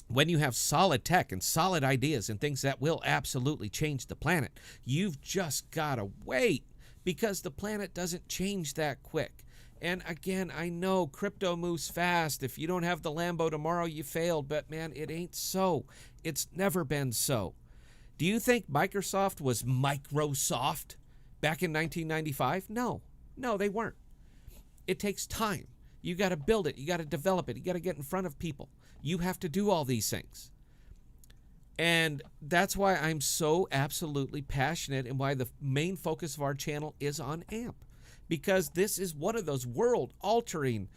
when you have solid tech and solid ideas and things that will absolutely change the planet, you've just got to wait. because the planet doesn't change that quick. And again, I know crypto moves fast. If you don't have the Lambo tomorrow, you failed. But man, it ain't so. It's never been so. Do you think Microsoft was Microsoft back in 1995? No, they weren't. It takes time. You got to build it. You got to develop it. You got to get in front of people. You have to do all these things. And that's why I'm so absolutely passionate and why the main focus of our channel is on AMP. Because this is one of those world-altering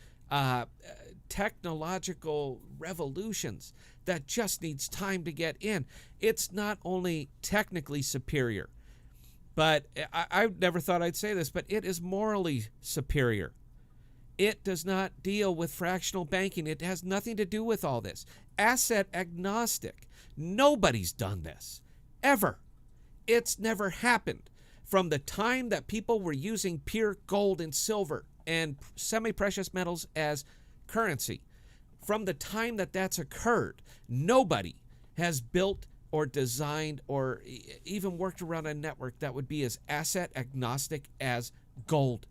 technological revolutions that just needs time to get in. It's not only technically superior, but I never thought I'd say this, but it is morally superior. It does not deal with fractional banking. It has nothing to do with all this. Asset agnostic. Nobody's done this, ever. It's never happened. From the time that people were using pure gold and silver and semi-precious metals as currency, from the time that that's occurred, nobody has built or designed or even worked around a network that would be as asset agnostic as gold.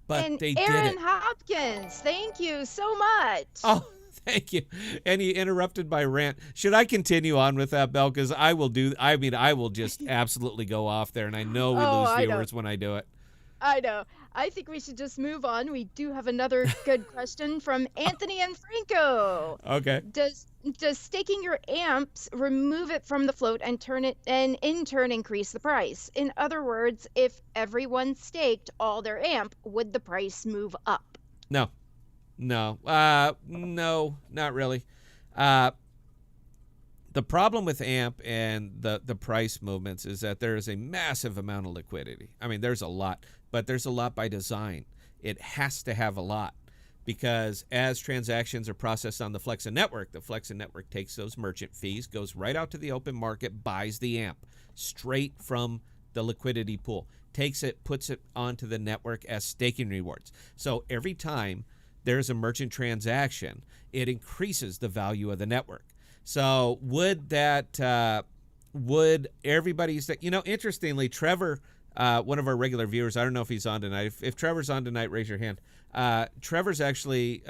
But and they Aaron did it. Hopkins, thank you so much. Oh, thank you. And he interrupted my rant. Should I continue on with that, Belle? Because I will just absolutely go off there, and I know we lose viewers when I do it. I know. I think we should just move on. We do have another good question from Anthony and Franco. Okay. Does staking your amps remove it from the float and in turn increase the price? In other words, if everyone staked all their amp, would the price move up? No, not really. The problem with AMP and the price movements is that there is a massive amount of liquidity. I mean, there's a lot, but there's a lot by design. It has to have a lot because as transactions are processed on the Flexen network, the Flexen network takes those merchant fees, goes right out to the open market, buys the AMP straight from the liquidity pool, takes it, puts it onto the network as staking rewards. So every time there's a merchant transaction, it increases the value of the network. So would everybody say, interestingly, Trevor, one of our regular viewers, I don't know if he's on tonight. If Trevor's on tonight, raise your hand. Trevor's actually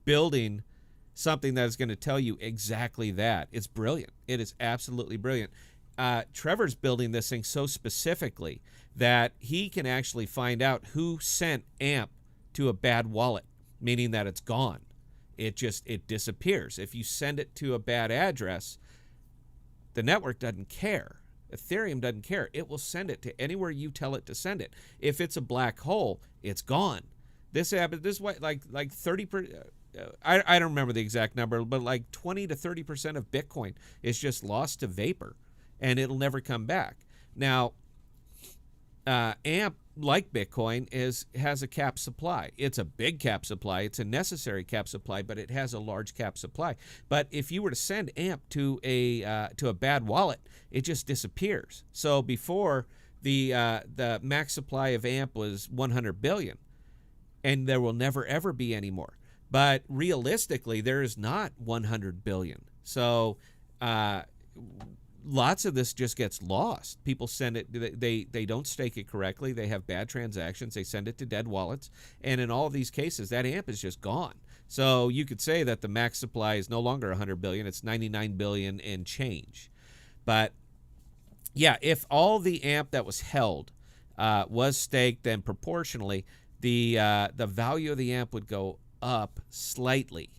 building something that is going to tell you exactly that. It's brilliant. It is absolutely brilliant. Trevor's building this thing so specifically that he can actually find out who sent AMP to a bad wallet, meaning that it's gone. It disappears. If you send it to a bad address, the network doesn't care. Ethereum doesn't care. It will send it to anywhere you tell it to send it. If it's a black hole, it's gone. This happened. This way, like 30%. I don't remember the exact number, but like 20 to 30% of Bitcoin is just lost to vapor, and it'll never come back. Now, AMP, like Bitcoin, has a cap supply. It's a big cap supply. It's a necessary cap supply, but it has a large cap supply. But if you were to send AMP to a bad wallet, it just disappears. So before the max supply of AMP was 100 billion, and there will never ever be any more. But realistically, there is not 100 billion. So lots of this just gets lost. People send it, they don't stake it correctly. They have bad transactions. They send it to dead wallets. And in all of these cases, that AMP is just gone. So you could say that the max supply is no longer 100 billion. It's 99 billion and change. But yeah, if all the AMP that was held was staked, then proportionally, the value of the AMP would go up slightly.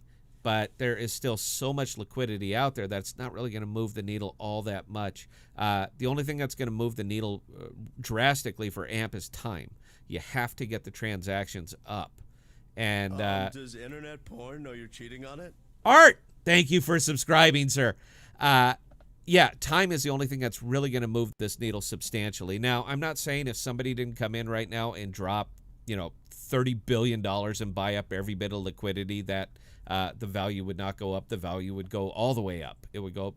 But there is still so much liquidity out there that's not really going to move the needle all that much. The only thing that's going to move the needle drastically for AMP is time. You have to get the transactions up. And does internet porn know you're cheating on it? Art, thank you for subscribing, sir. Yeah, time is the only thing that's really going to move this needle substantially. Now, I'm not saying if somebody didn't come in right now and drop, $30 billion and buy up every bit of liquidity that the value would not go up. The value would go all the way up. It would go,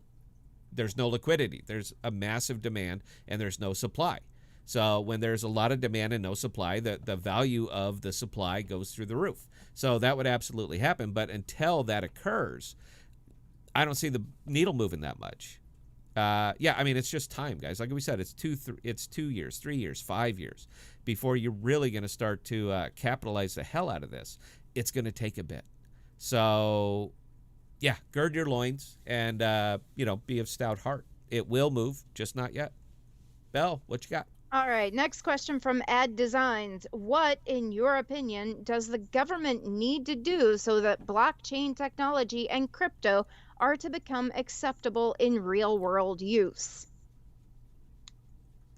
there's no liquidity. There's a massive demand and there's no supply. So when there's a lot of demand and no supply, the value of the supply goes through the roof. So that would absolutely happen. But until that occurs, I don't see the needle moving that much. Yeah, I mean, it's just time, guys. Like we said, it's 2 years, 3 years, 5 years before you're really going to start to capitalize the hell out of this. It's going to take a bit. So, yeah, gird your loins and, be of stout heart. It will move, just not yet. Belle, what you got? All right, next question from Ad Designs. What, in your opinion, does the government need to do so that blockchain technology and crypto are to become acceptable in real-world use?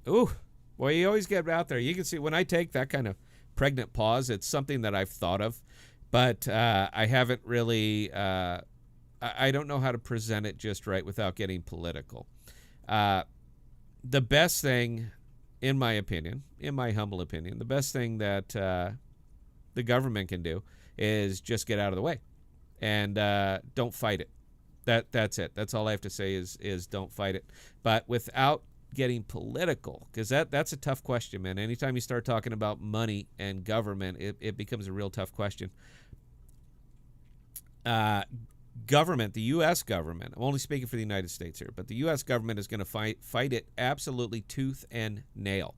Ooh, well, you always get out there. You can see when I take that kind of pregnant pause, it's something that I've thought of, but I haven't really, I don't know how to present it just right without getting political. The best thing, in my opinion, in my humble opinion, the best thing that the government can do is just get out of the way and don't fight it. That's it. That's all I have to say is don't fight it. But without getting political, because that's a tough question, man. Anytime you start talking about money and government, it becomes a real tough question. Government, the U.S. government, I'm only speaking for the United States here, but the U.S. government is going to fight it absolutely tooth and nail.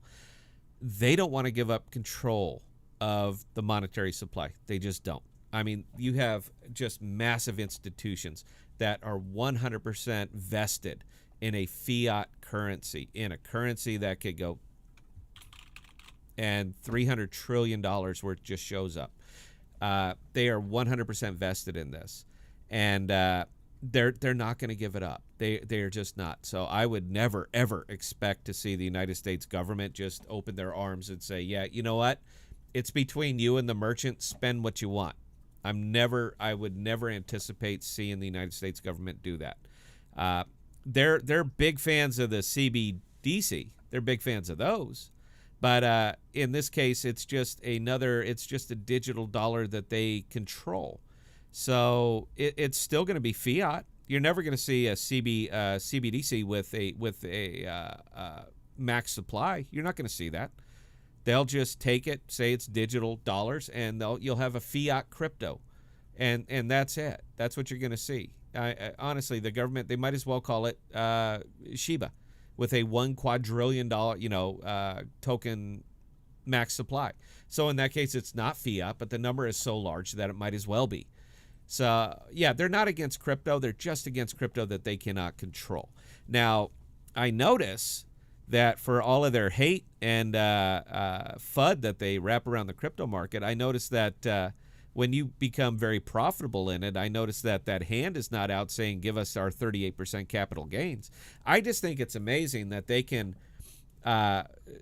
They don't want to give up control of the monetary supply. They just don't. I mean, you have just massive institutions that are 100% vested in a fiat currency, in a currency that could go and $300 trillion worth just shows up. They are 100% vested in this. And they're not going to give it up. They are just not. So I would never, ever expect to see the United States government just open their arms and say, yeah, you know what? It's between you and the merchant. Spend what you want. I would never anticipate seeing the United States government do that. They're big fans of the CBDC. They're big fans of those. But in this case, it's just a digital dollar that they control. So it's still going to be fiat. You're never going to see a CBDC with a max supply. You're not going to see that. They'll just take it, say it's digital dollars, and you'll have a fiat crypto, and that's it. That's what you're going to see. Honestly, the government, they might as well call it Shiba, with a $1 quadrillion token max supply. So in that case, it's not fiat, but the number is so large that it might as well be. So, yeah, they're not against crypto. They're just against crypto that they cannot control. Now, I notice that for all of their hate and FUD that they wrap around the crypto market, I notice that when you become very profitable in it, I notice that hand is not out saying, give us our 38% capital gains. I just think it's amazing that they can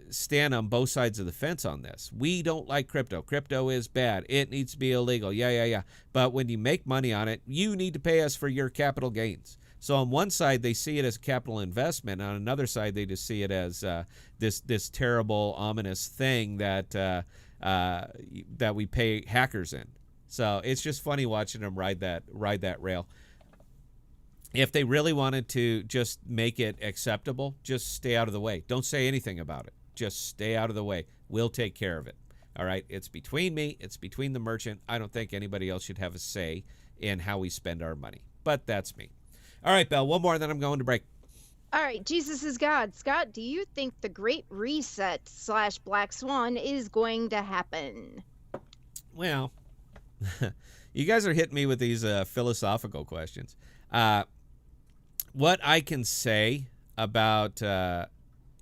stand on both sides of the fence on this. We don't like crypto. Crypto is bad. It needs to be illegal. Yeah. But when you make money on it, you need to pay us for your capital gains. So on one side, they see it as capital investment. On another side, they just see it as this terrible, ominous thing that we pay hackers in. So it's just funny watching them ride that rail. If they really wanted to just make it acceptable, just stay out of the way. Don't say anything about it. Just stay out of the way. We'll take care of it. All right? It's between me. It's between the merchant. I don't think anybody else should have a say in how we spend our money. But that's me. All right, Belle, one more, then I'm going to break. All right, Jesus is God. Scott, do you think the Great Reset / Black Swan is going to happen? Well, you guys are hitting me with these philosophical questions. What I can say about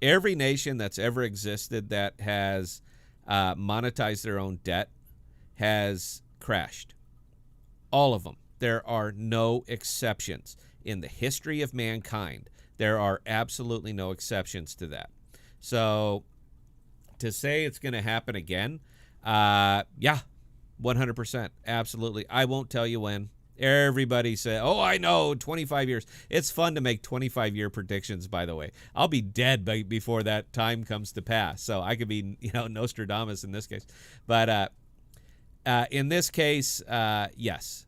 every nation that's ever existed that has monetized their own debt has crashed. All of them. There are no exceptions. In the history of mankind, there are absolutely no exceptions to that. So to say it's going to happen again, yeah, 100%. Absolutely. I won't tell you when. Everybody say, oh, I know, 25 years. It's fun to make 25-year predictions, by the way. I'll be dead before that time comes to pass. So I could be, Nostradamus in this case. But in this case, yes.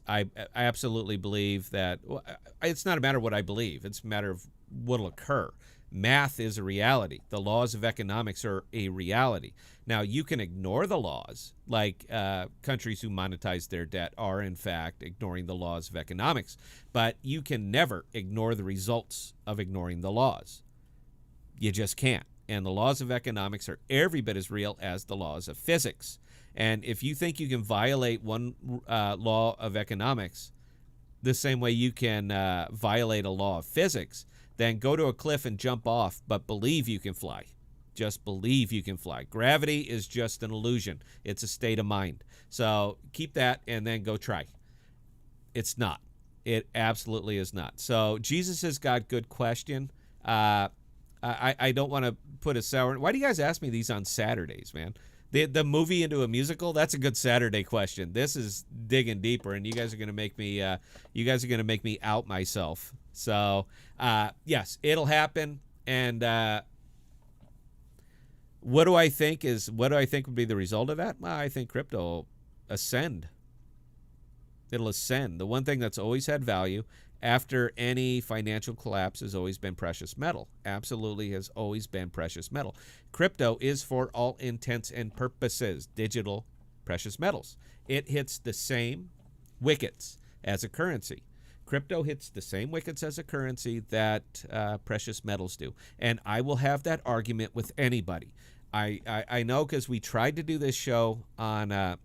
I absolutely believe that. Well, it's not a matter of what I believe. It's a matter of what will occur. Math is a reality. The laws of economics are a reality. Now, you can ignore the laws, like countries who monetize their debt are, in fact, ignoring the laws of economics. But you can never ignore the results of ignoring the laws. You just can't. And the laws of economics are every bit as real as the laws of physics. And if you think you can violate one law of economics the same way you can violate a law of physics, then go to a cliff and jump off, but believe you can fly. Just believe you can fly. Gravity is just an illusion. It's a state of mind. So keep that and then go try. It's not. It absolutely is not. So Jesus has got good question. I don't want to put a sour. Why do you guys ask me these on Saturdays, man? The movie into a musical? That's a good Saturday question. This is digging deeper, and you guys are going to make me. You guys are going to make me out myself. So yes, it'll happen. And what do I think would be the result of that? Well, I think crypto will ascend. It'll ascend. The one thing that's always had value after any financial collapse has always been precious metal. Absolutely has always been precious metal. Crypto is, for all intents and purposes, digital precious metals. It hits the same wickets as a currency. Crypto hits the same wickets as a currency that precious metals do. And I will have that argument with anybody. I know, because we tried to do this show on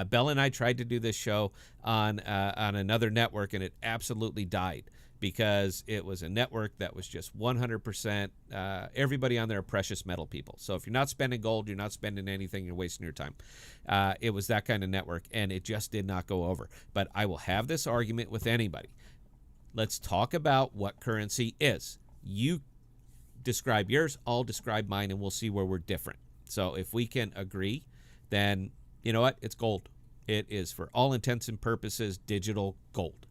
Belle and I tried to do this show on another network, and it absolutely died because it was a network that was just 100% everybody on there are precious metal people. So if you're not spending gold, you're not spending anything, you're wasting your time. It was that kind of network, and it just did not go over. But I will have this argument with anybody. Let's talk about what currency is. You describe yours, I'll describe mine, and we'll see where we're different. So if we can agree, then you know what? It's gold. It is, for all intents and purposes, digital gold.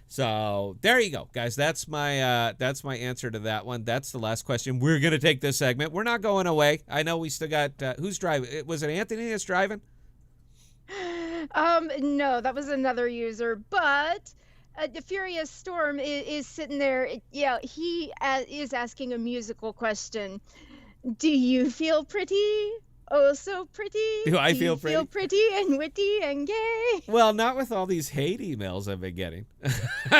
So there you go, guys. That's my answer to that one. That's the last question. We're going to take this segment. We're not going away. I know we still got who's driving? Was it Anthony that's driving? No, that was another user. But the Furious Storm is sitting there. Yeah, he is asking a musical question. Do you feel pretty? Oh, so pretty. Do I feel pretty? Feel pretty and witty and gay? Well, not with all these hate emails I've been getting.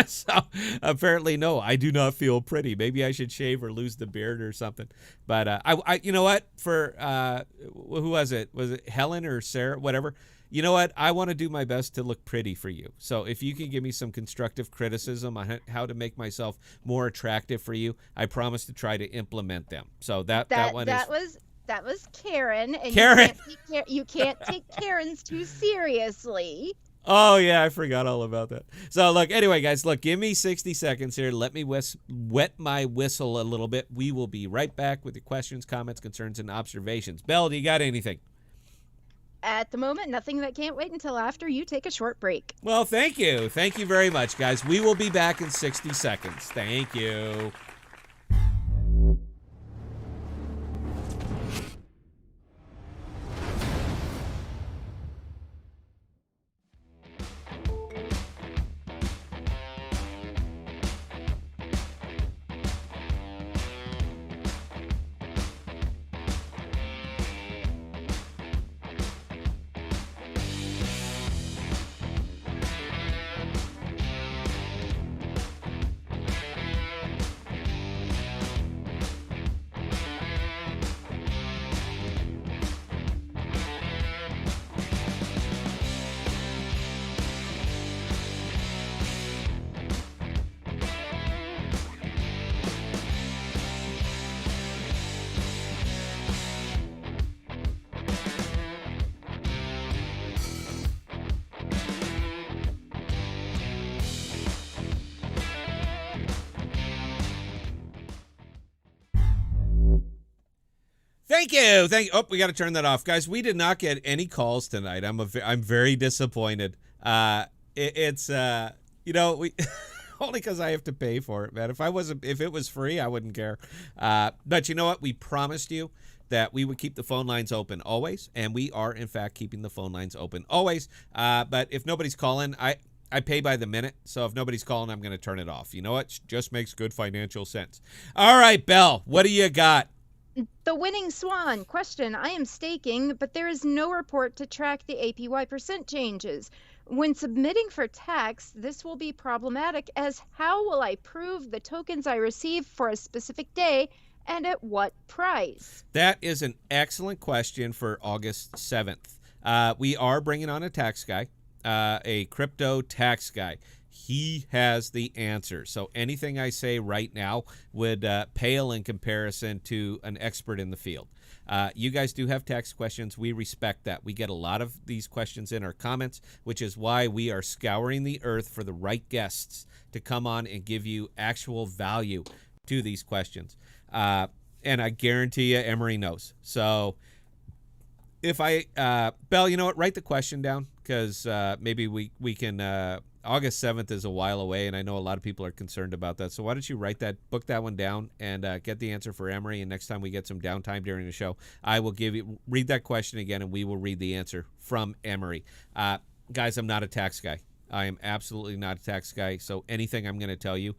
So apparently, no, I do not feel pretty. Maybe I should shave or lose the beard or something. But I you know what? For who was it? Was it Helen or Sarah? Whatever. You know what? I want to do my best to look pretty for you. So if you can give me some constructive criticism on how to make myself more attractive for you, I promise to try to implement them. So that one is. That was Karen, and Karen. You can't take Karens too seriously. Oh, yeah, I forgot all about that. So, look, anyway, guys, give me 60 seconds here. Let me wet my whistle a little bit. We will be right back with your questions, comments, concerns, and observations. Belle, do you got anything? At the moment, nothing that can't wait until after you take a short break. Well, thank you. Thank you very much, guys. We will be back in 60 seconds. Thank you. Thank you. Oh, we got to turn that off, guys. We did not get any calls tonight. I'm very disappointed. It's we only because I have to pay for it, man. If it was free, I wouldn't care. But you know what? We promised you that we would keep the phone lines open always, and we are in fact keeping the phone lines open always. But if nobody's calling, I pay by the minute, so if nobody's calling, I'm going to turn it off. You know what? Just makes good financial sense. All right, Belle, what do you got? The winning swan. Question. I am staking, but there is no report to track the APY percent changes. When submitting for tax, this will be problematic, as how will I prove the tokens I receive for a specific day and at what price? That is an excellent question for August 7th. We are bringing on a tax guy, a crypto tax guy. He has the answer. So anything I say right now would pale in comparison to an expert in the field. You guys do have tax questions. We respect that. We get a lot of these questions in our comments, which is why we are scouring the earth for the right guests to come on and give you actual value to these questions. And I guarantee you, Emery knows. So if Belle, you know what? Write the question down, because maybe we can. August 7th is a while away, and I know a lot of people are concerned about that. So why don't you book that one down, and get the answer for Emery. And next time we get some downtime during the show, I will read that question again, and we will read the answer from Emery. Guys, I'm not a tax guy. I am absolutely not a tax guy. So anything I'm going to tell you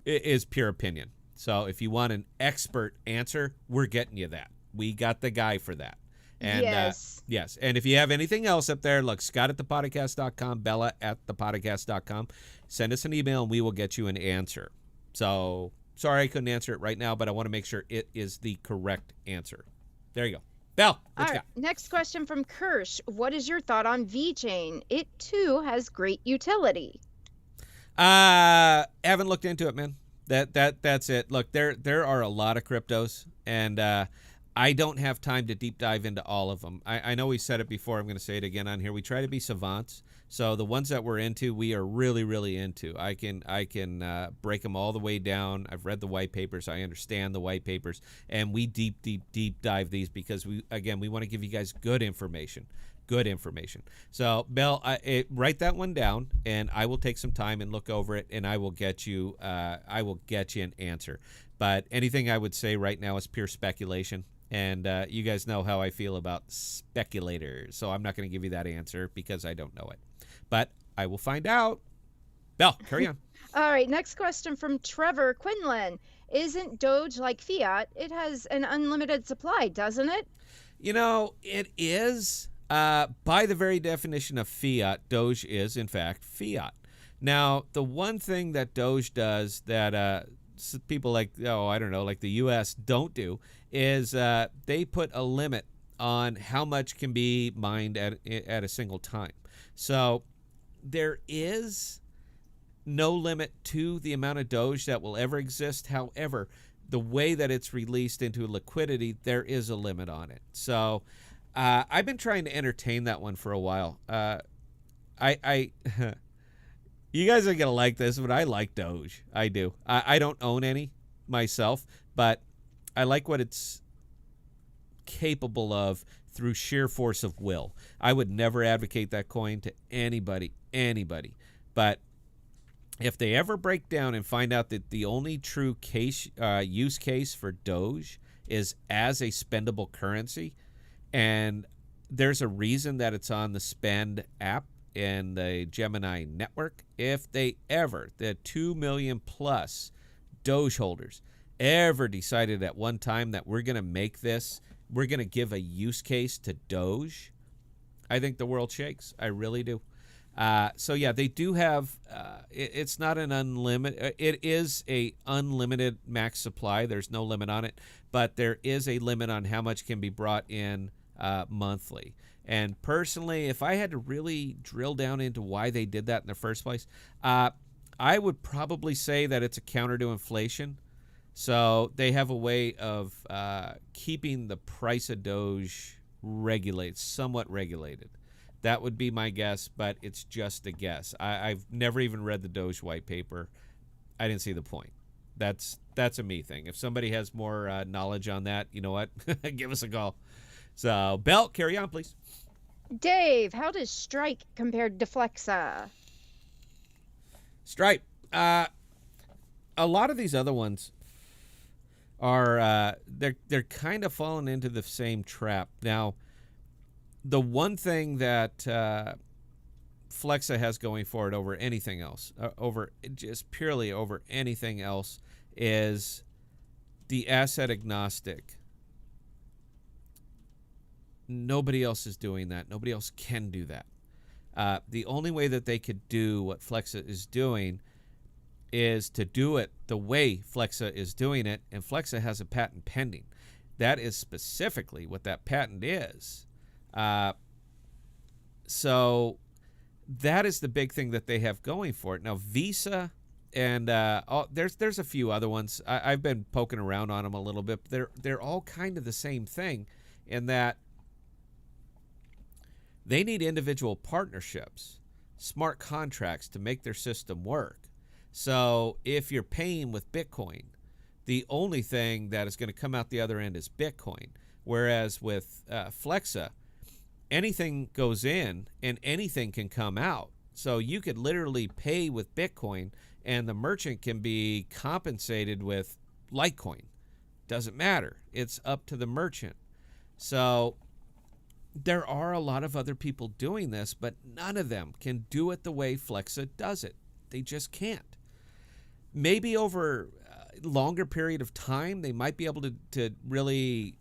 is pure opinion. So if you want an expert answer, we're getting you that. We got the guy for that. And, yes. Yes. And if you have anything else up there, look, Scott at ThePodocast.com, Bella at ThePodocast.com. Send us an email and we will get you an answer. So sorry I couldn't answer it right now, but I want to make sure it is the correct answer. There you go. Belle, what you got? Next question from Kirsch. What is your thought on VeChain? It too has great utility. Haven't looked into it, man. That's it. Look, there are a lot of cryptos, and I don't have time to deep dive into all of them. I know we said it before. I'm going to say it again on here. We try to be savants. So the ones that we're into, we are really, really into. I can break them all the way down. I've read the white papers. I understand the white papers. And we deep dive these because, we want to give you guys good information. Good information. So, Belle, write that one down, and I will take some time and look over it, and I will get you an answer. But anything I would say right now is pure speculation. And you guys know how I feel about speculators. So I'm not going to give you that answer because I don't know it. But I will find out. Belle, carry on. All right, next question from Trevor Quinlan. Isn't Doge like fiat? It has an unlimited supply, doesn't it? You know, it is. By the very definition of fiat, Doge is, in fact, fiat. Now, the one thing that Doge does that people like the U.S. don't do is they put a limit on how much can be mined at a single time. So there is no limit to the amount of Doge that will ever exist. However, the way that it's released into liquidity, there is a limit on it. So I've been trying to entertain that one for a while. You guys are going to like this, but I like Doge. I do. I don't own any myself, but I like what it's capable of through sheer force of will. I would never advocate that coin to anybody. But if they ever break down and find out that the only true use case for Doge is as a spendable currency, and there's a reason that it's on the Spend app and the Gemini network, if the 2 million plus Doge holders ever decided at one time that we're going to give a use case to Doge, I think the world shakes. I really do. So yeah, they do have, it's not an unlimited, it is a unlimited max supply. There's no limit on it, but there is a limit on how much can be brought in monthly. And personally, if I had to really drill down into why they did that in the first place, I would probably say that it's a counter to inflation. So they have a way of keeping the price of Doge somewhat regulated. That would be my guess, but it's just a guess. I've never even read the Doge white paper. I didn't see the point. That's a me thing. If somebody has more knowledge on that, you know what? Give us a call. So, Belle, carry on, please. Dave, how does Strike compare to Flexa? Stripe. A lot of these other ones are they're kind of falling into the same trap. Now, the one thing that Flexa has going for it over anything else, purely over anything else, is the asset agnostic. Nobody else is doing that. Nobody else can do that. The only way that they could do what Flexa is doing is to do it the way Flexa is doing it, and Flexa has a patent pending. That is specifically what that patent is. So that is the big thing that they have going for it. Now, Visa and there's a few other ones. I've been poking around on them a little bit. They're all kind of the same thing in that they need individual partnerships, smart contracts to make their system work. So if you're paying with Bitcoin, the only thing that is going to come out the other end is Bitcoin. Whereas with Flexa, anything goes in and anything can come out. So you could literally pay with Bitcoin and the merchant can be compensated with Litecoin. Doesn't matter. It's up to the merchant. So there are a lot of other people doing this, but none of them can do it the way Flexa does it. They just can't. Maybe over a longer period of time, they might be able to really,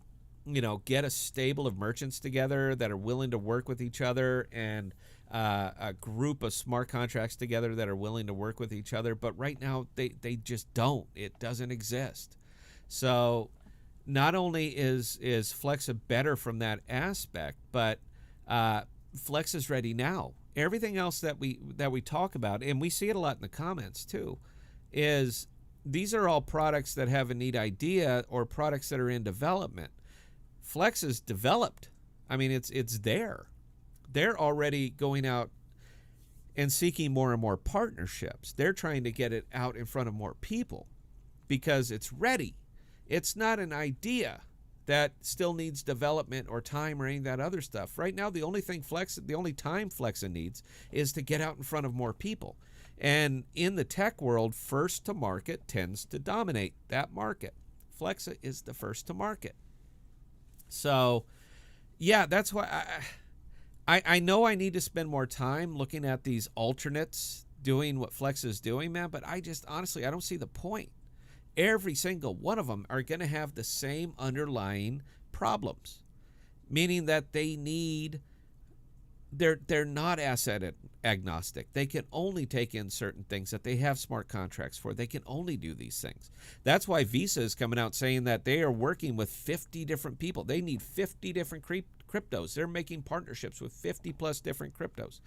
get a stable of merchants together that are willing to work with each other, and a group of smart contracts together that are willing to work with each other. But right now, they just don't. It doesn't exist. So not only is Flexa better from that aspect, but Flex is ready now. Everything else that we talk about, and we see it a lot in the comments too, is these are all products that have a neat idea or products that are in development. Flex is developed. I mean, it's there. They're already going out and seeking more and more partnerships. They're trying to get it out in front of more people because it's ready. It's not an idea that still needs development or time or any of that other stuff. Right now, the only time Flexa needs is to get out in front of more people. And in the tech world, first to market tends to dominate that market. Flexa is the first to market. So, yeah, that's why I know I need to spend more time looking at these alternates doing what Flexa is doing, man, but I just, honestly, I don't see the point. Every single one of them are going to have the same underlying problems, meaning that they're not asset agnostic. They can only take in certain things that they have smart contracts for. They can only do these things. That's why Visa is coming out saying that they are working with 50 different people. They need 50 different cryptos. They're making partnerships with 50 plus different cryptos.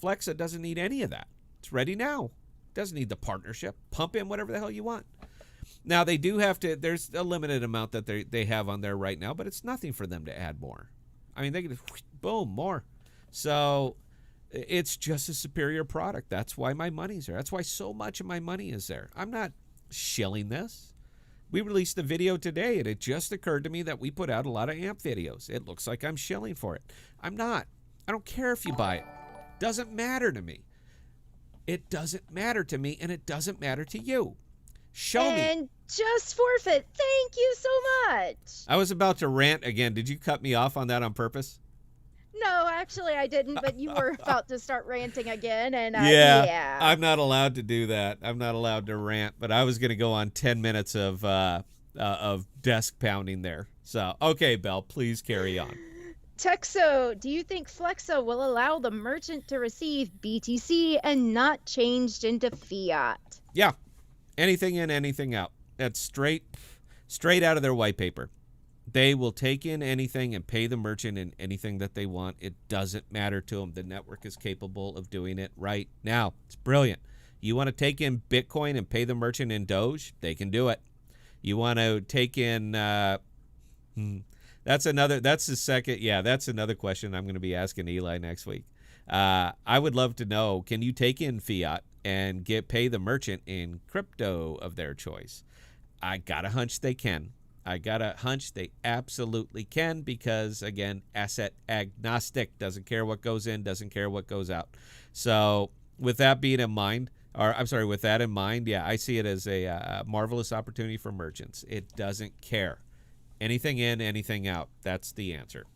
Flexa doesn't need any of that. It's ready now. Doesn't need the partnership. Pump in whatever the hell you want. Now, they do have to, there's a limited amount that they have on there right now, but it's nothing for them to add more. I mean, they can just, boom, more. So it's just a superior product. That's why my money's there. That's why so much of my money is there. I'm not shilling this. We released a video today, and it just occurred to me that we put out a lot of AMP videos. It looks like I'm shilling for it. I'm not. I don't care if you buy it. Doesn't matter to me. It doesn't matter to me, and it doesn't matter to you. Show me. And just forfeit. Thank you so much. I was about to rant again. Did you cut me off on that on purpose? No, actually I didn't, but you were about to start ranting again, and yeah. I'm not allowed to do that. I'm not allowed to rant, but I was going to go on 10 minutes of desk pounding there. So, okay, Belle, please carry on. Texo, do you think Flexa will allow the merchant to receive BTC and not changed into fiat? Yeah. Anything in, anything out. That's straight out of their white paper. They will take in anything and pay the merchant in anything that they want. It doesn't matter to them. The network is capable of doing it right now. It's brilliant. You want to take in Bitcoin and pay the merchant in Doge? They can do it. You want to take in... That's another question I'm going to be asking Eli next week. I would love to know, can you take in fiat and pay the merchant in crypto of their choice? I got a hunch they can. I got a hunch they absolutely can because, again, asset agnostic, doesn't care what goes in, doesn't care what goes out. So with that in mind, yeah, I see it as a marvelous opportunity for merchants. It doesn't care. Anything in, anything out. That's the answer.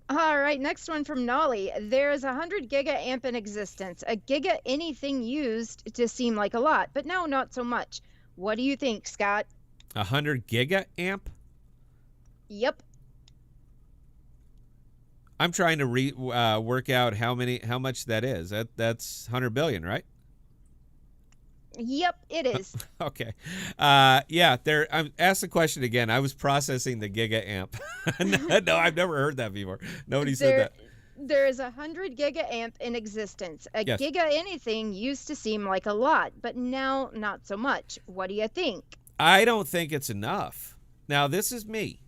All right, next one from Nolly. There's 100 giga amp in existence. A giga anything used to seem like a lot, but now not so much. What do you think, Scott? 100 giga amp? Yep. I'm trying to work out how much that is. That's 100 billion, right? Yep, it is. Okay. Yeah, ask the question again. I was processing the giga amp. No, I've never heard that before. Nobody said that. There is 100 giga amp in existence. A Yes. giga anything used to seem like a lot, but now not so much. What do you think? I don't think it's enough. Now, this is me.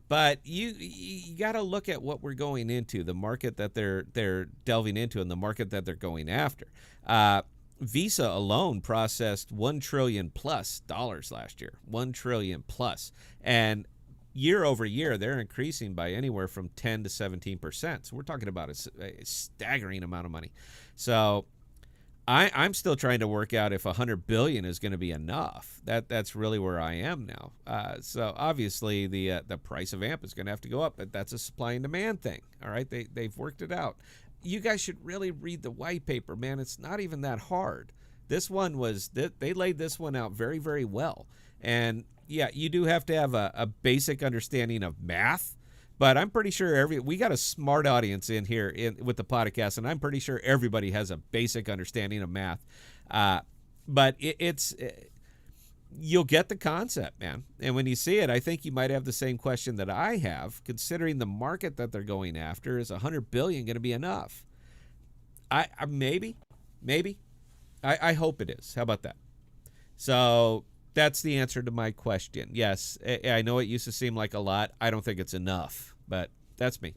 But you got to look at what we're going into, the market that they're delving into, and the market that they're going after. Visa alone processed $1 trillion plus last year, $1 trillion plus, and year over year they're increasing by anywhere from 10 to 17%. So we're talking about a staggering amount of money. So I'm still trying to work out if 100 billion is going to be enough. That's really where I am now. So obviously the price of AMP is going to have to go up, but that's a supply and demand thing. All right, they've worked it out. You guys should really read the white paper, man. It's not even that hard. This one they laid this one out very, very well. And yeah, you do have to have a basic understanding of math. But I'm pretty sure we got a smart audience in here with the podcast, and I'm pretty sure everybody has a basic understanding of math. But you'll get the concept, man. And when you see it, I think you might have the same question that I have, considering the market that they're going after. Is 100 billion going to be enough? I maybe. I hope it is. How about that? So that's the answer to my question. Yes, I know it used to seem like a lot. I don't think it's enough, but that's me.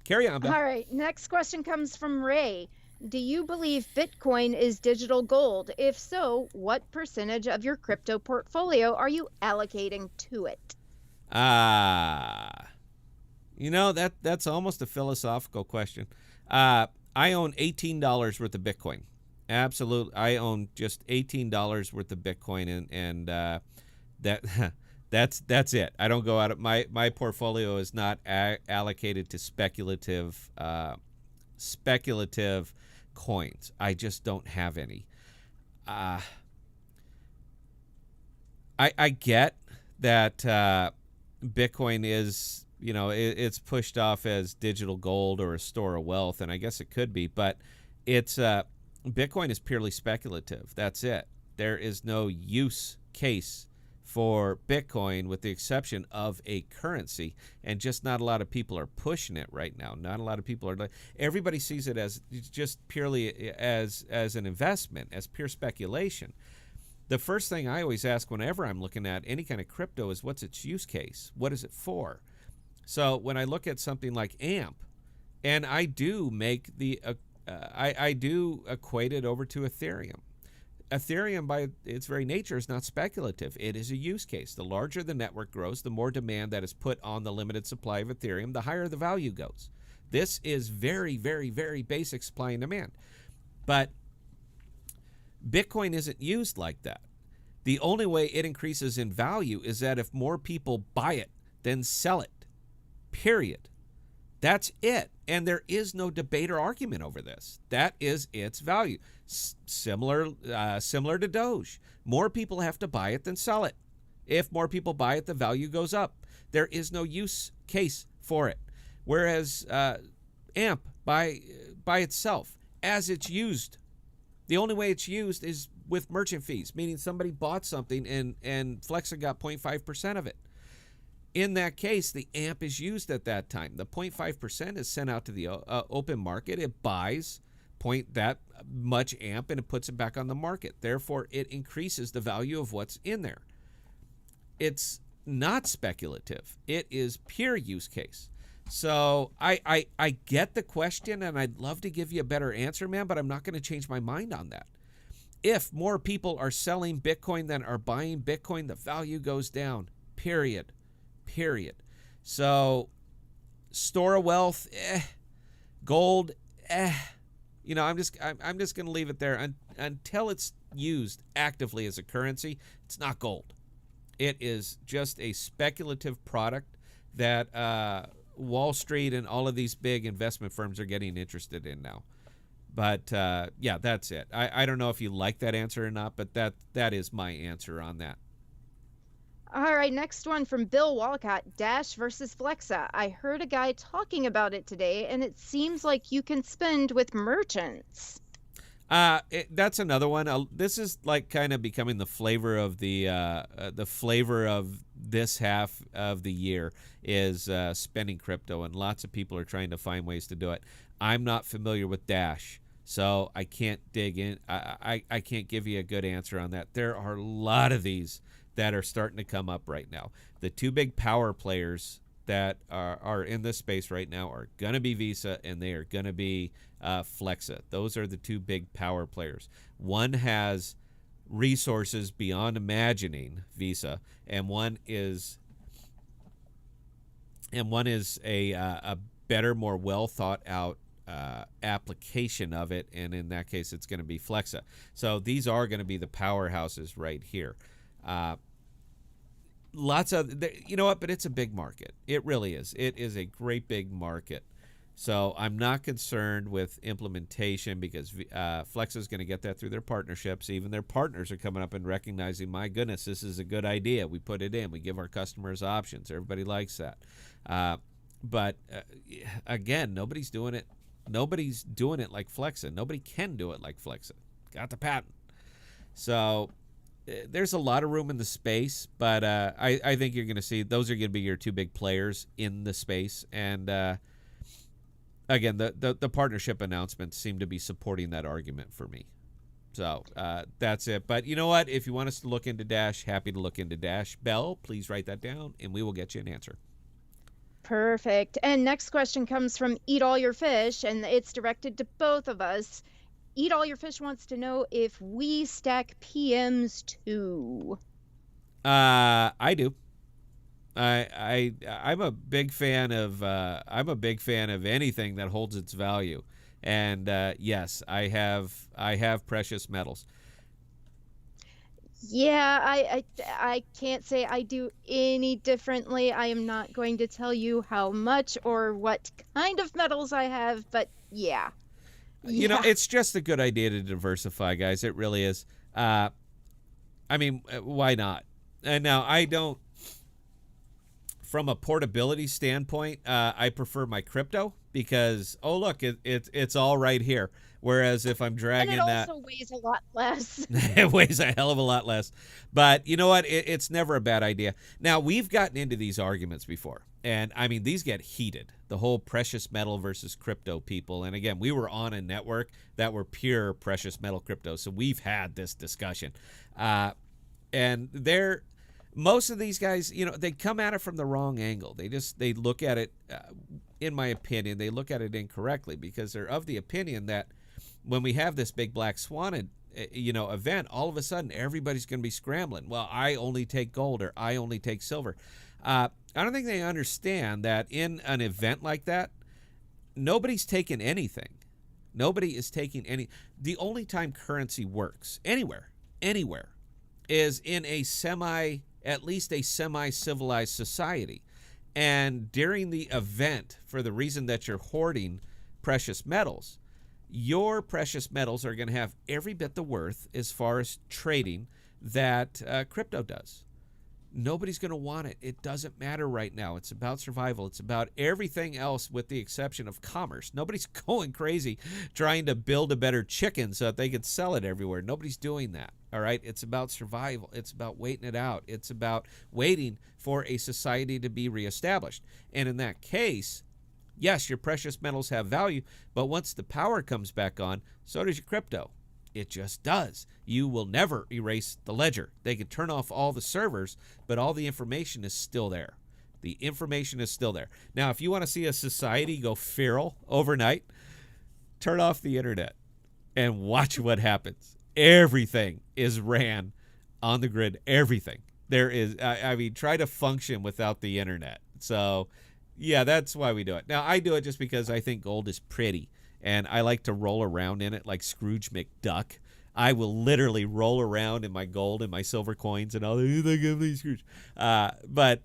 Carry on, Belle. All right, next question comes from Ray. Do you believe Bitcoin is digital gold? If so, what percentage of your crypto portfolio are you allocating to it? That's almost a philosophical question. I own $18 worth of Bitcoin. Absolutely, I own just $18 worth of Bitcoin, and that's it. I don't go out of my portfolio is not allocated to speculative coins. I just don't have any. I get that Bitcoin is, it's pushed off as digital gold or a store of wealth, and I guess it could be, but it's Bitcoin is purely speculative. That's it. There is no use case for Bitcoin with the exception of a currency, and just not a lot of people are pushing it right now. Not a lot of people are. Everybody sees it as just purely as an investment, as pure speculation. The first thing I always ask whenever I'm looking at any kind of crypto is, what's its use case? What is it for? So when I look at something like AMP, and I do make I do equate it over to Ethereum. Ethereum, by its very nature, is not speculative. It is a use case. The larger the network grows, the more demand that is put on the limited supply of Ethereum, the higher the value goes. This is very, very, very basic supply and demand. But Bitcoin isn't used like that. The only way it increases in value is that if more people buy it, then sell it. Period. That's it. And there is no debate or argument over this. That is its value. Similar to Doge. More people have to buy it than sell it. If more people buy it, the value goes up. There is no use case for it. Whereas AMP by itself, as it's used, the only way it's used is with merchant fees, meaning somebody bought something and Flexa got 0.5% of it. In that case, the AMP is used at that time. The 0.5% is sent out to the open market. It buys that much AMP and it puts it back on the market. Therefore, it increases the value of what's in there. It's not speculative. It is pure use case. So I get the question, and I'd love to give you a better answer, man, but I'm not going to change my mind on that. If more people are selling Bitcoin than are buying Bitcoin, the value goes down, period. So store of wealth, gold, I'm just going to leave it there until it's used actively as a currency. It's not gold. It is just a speculative product that Wall Street and all of these big investment firms are getting interested in now. But yeah, that's it. I don't know if you like that answer or not, but that is my answer on that. All right, next one from Bill Walcott, Dash versus Flexa. I heard a guy talking about it today, and it seems like you can spend with merchants. That's another one. This is like kind of becoming the flavor of the flavor of this half of the year is spending crypto, and lots of people are trying to find ways to do it. I'm not familiar with Dash, so I can't dig in. I can't give you a good answer on that. There are a lot of these that are starting to come up right now. The two big power players that are in this space right now are going to be Visa, and they are going to be Flexa. Those are the two big power players. One has resources beyond imagining, Visa, and one is a better, more well thought out application of it, and in that case, it's going to be Flexa. So these are going to be the powerhouses right here. Lots of, you know what, but it's a big market. It really is. It is a great big market. So I'm not concerned with implementation because Flexa is going to get that through their partnerships. Even their partners are coming up and recognizing, my goodness, this is a good idea. We put it in. We give our customers options. Everybody likes that. But again, nobody's doing it. Nobody's doing it like Flexa. Nobody can do it like Flexa. Got the patent. So there's a lot of room in the space, but I think you're going to see those are going to be your two big players in the space. And again, the partnership announcements seem to be supporting that argument for me. So that's it. But you know what? If you want us to look into Dash, happy to look into Dash. Belle, please write that down, and we will get you an answer. Perfect. And next question comes from Eat All Your Fish, and it's directed to both of us. Eat All Your Fish wants to know if we stack PMs too. I do. I'm a big fan of anything that holds its value, and yes, I have precious metals. Yeah, I can't say I do any differently. I am not going to tell you how much or what kind of metals I have, but yeah. You know, it's just a good idea to diversify, guys. It really is. I mean, why not? And now I don't, from a portability standpoint, I prefer my crypto because, oh, look, it's all right here. Whereas if I'm dragging that... And it also weighs a lot less. It weighs a hell of a lot less. But you know what? It's never a bad idea. Now, we've gotten into these arguments before. And, I mean, these get heated. The whole precious metal versus crypto people. And, again, we were on a network that were pure precious metal crypto. So we've had this discussion. And most of these guys, you know, they come at it from the wrong angle. They look at it, in my opinion, they look at it incorrectly because they're of the opinion that when we have this big black swan, event, all of a sudden everybody's going to be scrambling. Well, I only take gold or I only take silver. I don't think they understand that in an event like that, nobody's taking anything. Nobody is taking any. The only time currency works anywhere, is in at least a semi-civilized society. And during the event, for the reason that you're hoarding precious metals, your precious metals are going to have every bit the worth as far as trading that crypto does. Nobody's going to want it. It doesn't matter right now. It's about survival. It's about everything else with the exception of commerce. Nobody's going crazy trying to build a better chicken so that they can sell it everywhere. Nobody's doing that. All right. It's about survival. It's about waiting it out. It's about waiting for a society to be reestablished. And in that case, yes, your precious metals have value, but once the power comes back on, so does your crypto. It just does. You will never erase the ledger. They can turn off all the servers, but all the information is still there. The information is still there. Now, if you want to see a society go feral overnight, turn off the internet and watch what happens. Everything is ran on the grid. Everything. There is, try to function without the internet. So, yeah, that's why we do it. Now, I do it just because I think gold is pretty. And I like to roll around in it like Scrooge McDuck. I will literally roll around in my gold and my silver coins and all. Scrooge. But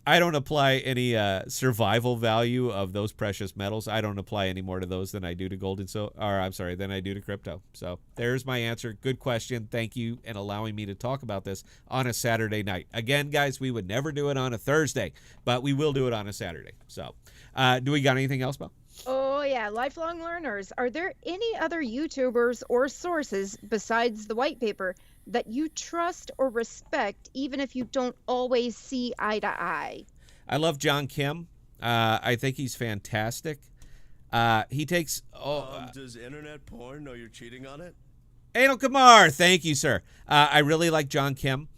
I don't apply any survival value of those precious metals. I don't apply any more to those than I do to gold and than I do to crypto. So there's my answer. Good question. Thank you and allowing me to talk about this on a Saturday night. Again, guys, we would never do it on a Thursday, but we will do it on a Saturday. So do we got anything else, Belle? Oh, yeah. Lifelong learners. Are there any other YouTubers or sources besides the white paper that you trust or respect, even if you don't always see eye to eye? I love John Kim. I think he's fantastic. He takes... does internet porn know you're cheating on it? Anil Kumar. Thank you, sir. I really like John Kim.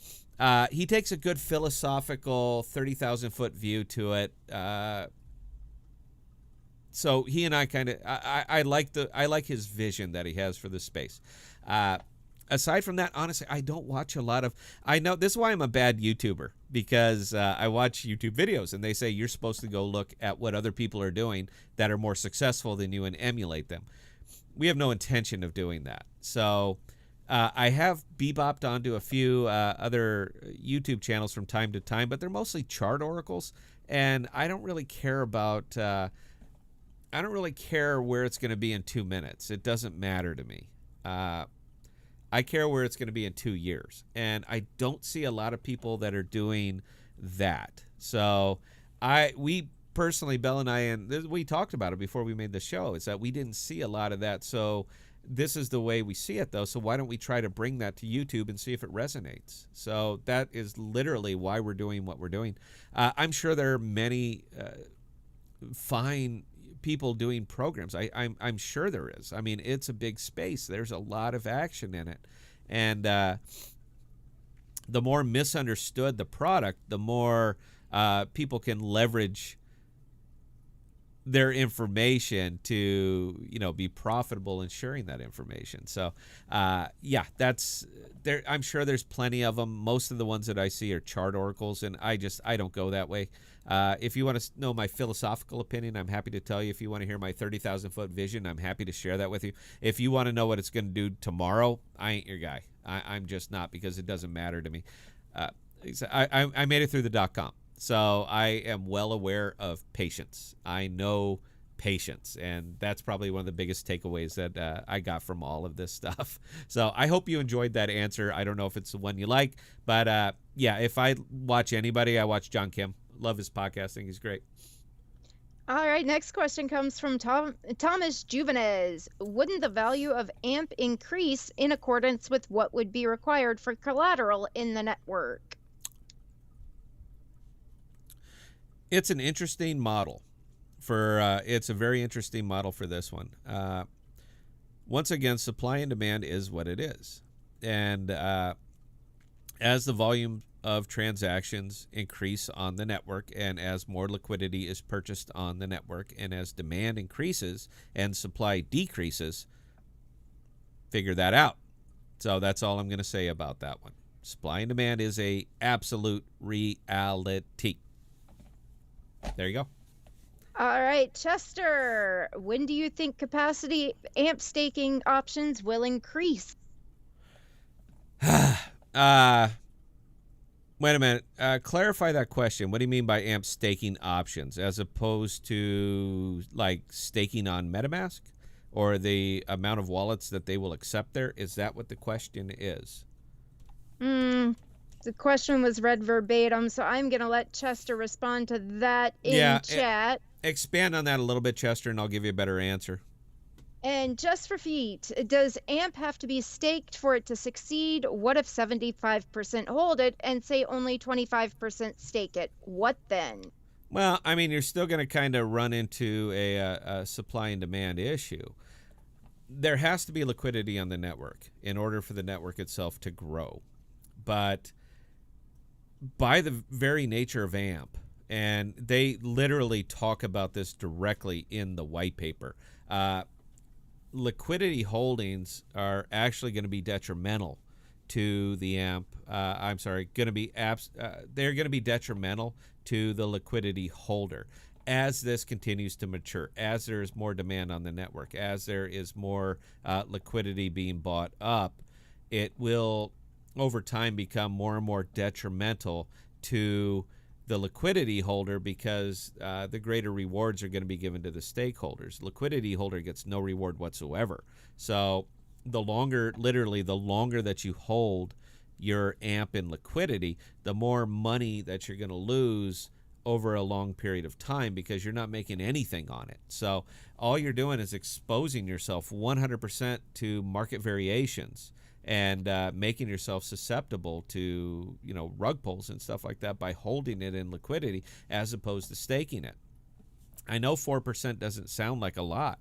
He takes a good philosophical 30,000-foot view to it. So he and I kind of, I like his vision that he has for this space. Aside from that, honestly, I don't watch a lot of, I know this is why I'm a bad YouTuber, because I watch YouTube videos and they say you're supposed to go look at what other people are doing that are more successful than you and emulate them. We have no intention of doing that. So I have bebopped onto a few other YouTube channels from time to time, but they're mostly chart oracles, and I don't really care about, I don't really care where it's going to be in 2 minutes. It doesn't matter to me. I care where it's going to be in 2 years. And I don't see a lot of people that are doing that. So we personally, Belle and I, and we talked about it before we made the show, is that we didn't see a lot of that. So this is the way we see it, though. So why don't we try to bring that to YouTube and see if it resonates? So that is literally why we're doing what we're doing. I'm sure there are many fine people doing programs. I'm sure there is. I mean, it's a big space. There's a lot of action in it. And the more misunderstood the product, the more people can leverage their information to, be profitable in sharing that information. So, yeah, that's there. I'm sure there's plenty of them. Most of the ones that I see are chart oracles, and I don't go that way. If you want to know my philosophical opinion, I'm happy to tell you. If you want to hear my 30,000-foot vision, I'm happy to share that with you. If you want to know what it's going to do tomorrow, I ain't your guy. I'm just not, because it doesn't matter to me. I made it through the .com. So I am well aware of patience. I know patience, and that's probably one of the biggest takeaways that I got from all of this stuff. So I hope you enjoyed that answer. I don't know if it's the one you like, but yeah, if I watch anybody, I watch John Kim. Love his podcasting. He's great. All right, next question comes from Thomas Juvenez. Wouldn't the value of AMP increase in accordance with what would be required for collateral in the network? It's an interesting model. It's a very interesting model for this one. Once again, supply and demand is what it is. And as the volume of transactions increase on the network, and as more liquidity is purchased on the network, and as demand increases and supply decreases, figure that out. So that's all I'm going to say about that one. Supply and demand is a absolute reality. There you go. All right, Chester, when do you think capacity AMP staking options will increase? Wait a minute. Clarify that question. What do you mean by AMP staking options, as opposed to like staking on MetaMask, or the amount of wallets that they will accept there? Is that what the question is? The question was read verbatim, so I'm going to let Chester respond to that in chat. Expand on that a little bit, Chester, and I'll give you a better answer. And just for feet, does AMP have to be staked for it to succeed? What if 75% hold it and say only 25% stake it? What then? Well, I mean, you're still going to kind of run into a supply and demand issue. There has to be liquidity on the network in order for the network itself to grow. But by the very nature of AMP, and they literally talk about this directly in the white paper, liquidity holdings are actually going to be detrimental to the AMP. They're going to be detrimental to the liquidity holder as this continues to mature, as there is more demand on the network, as there is more liquidity being bought up. It will over time become more and more detrimental to the liquidity holder because the greater rewards are going to be given to the stakeholders. Liquidity holder gets no reward whatsoever. So the longer that you hold your AMP in liquidity, the more money that you're going to lose over a long period of time because you're not making anything on it. So all you're doing is exposing yourself 100% to market variations and making yourself susceptible to, rug pulls and stuff like that by holding it in liquidity as opposed to staking it. I know 4% doesn't sound like a lot,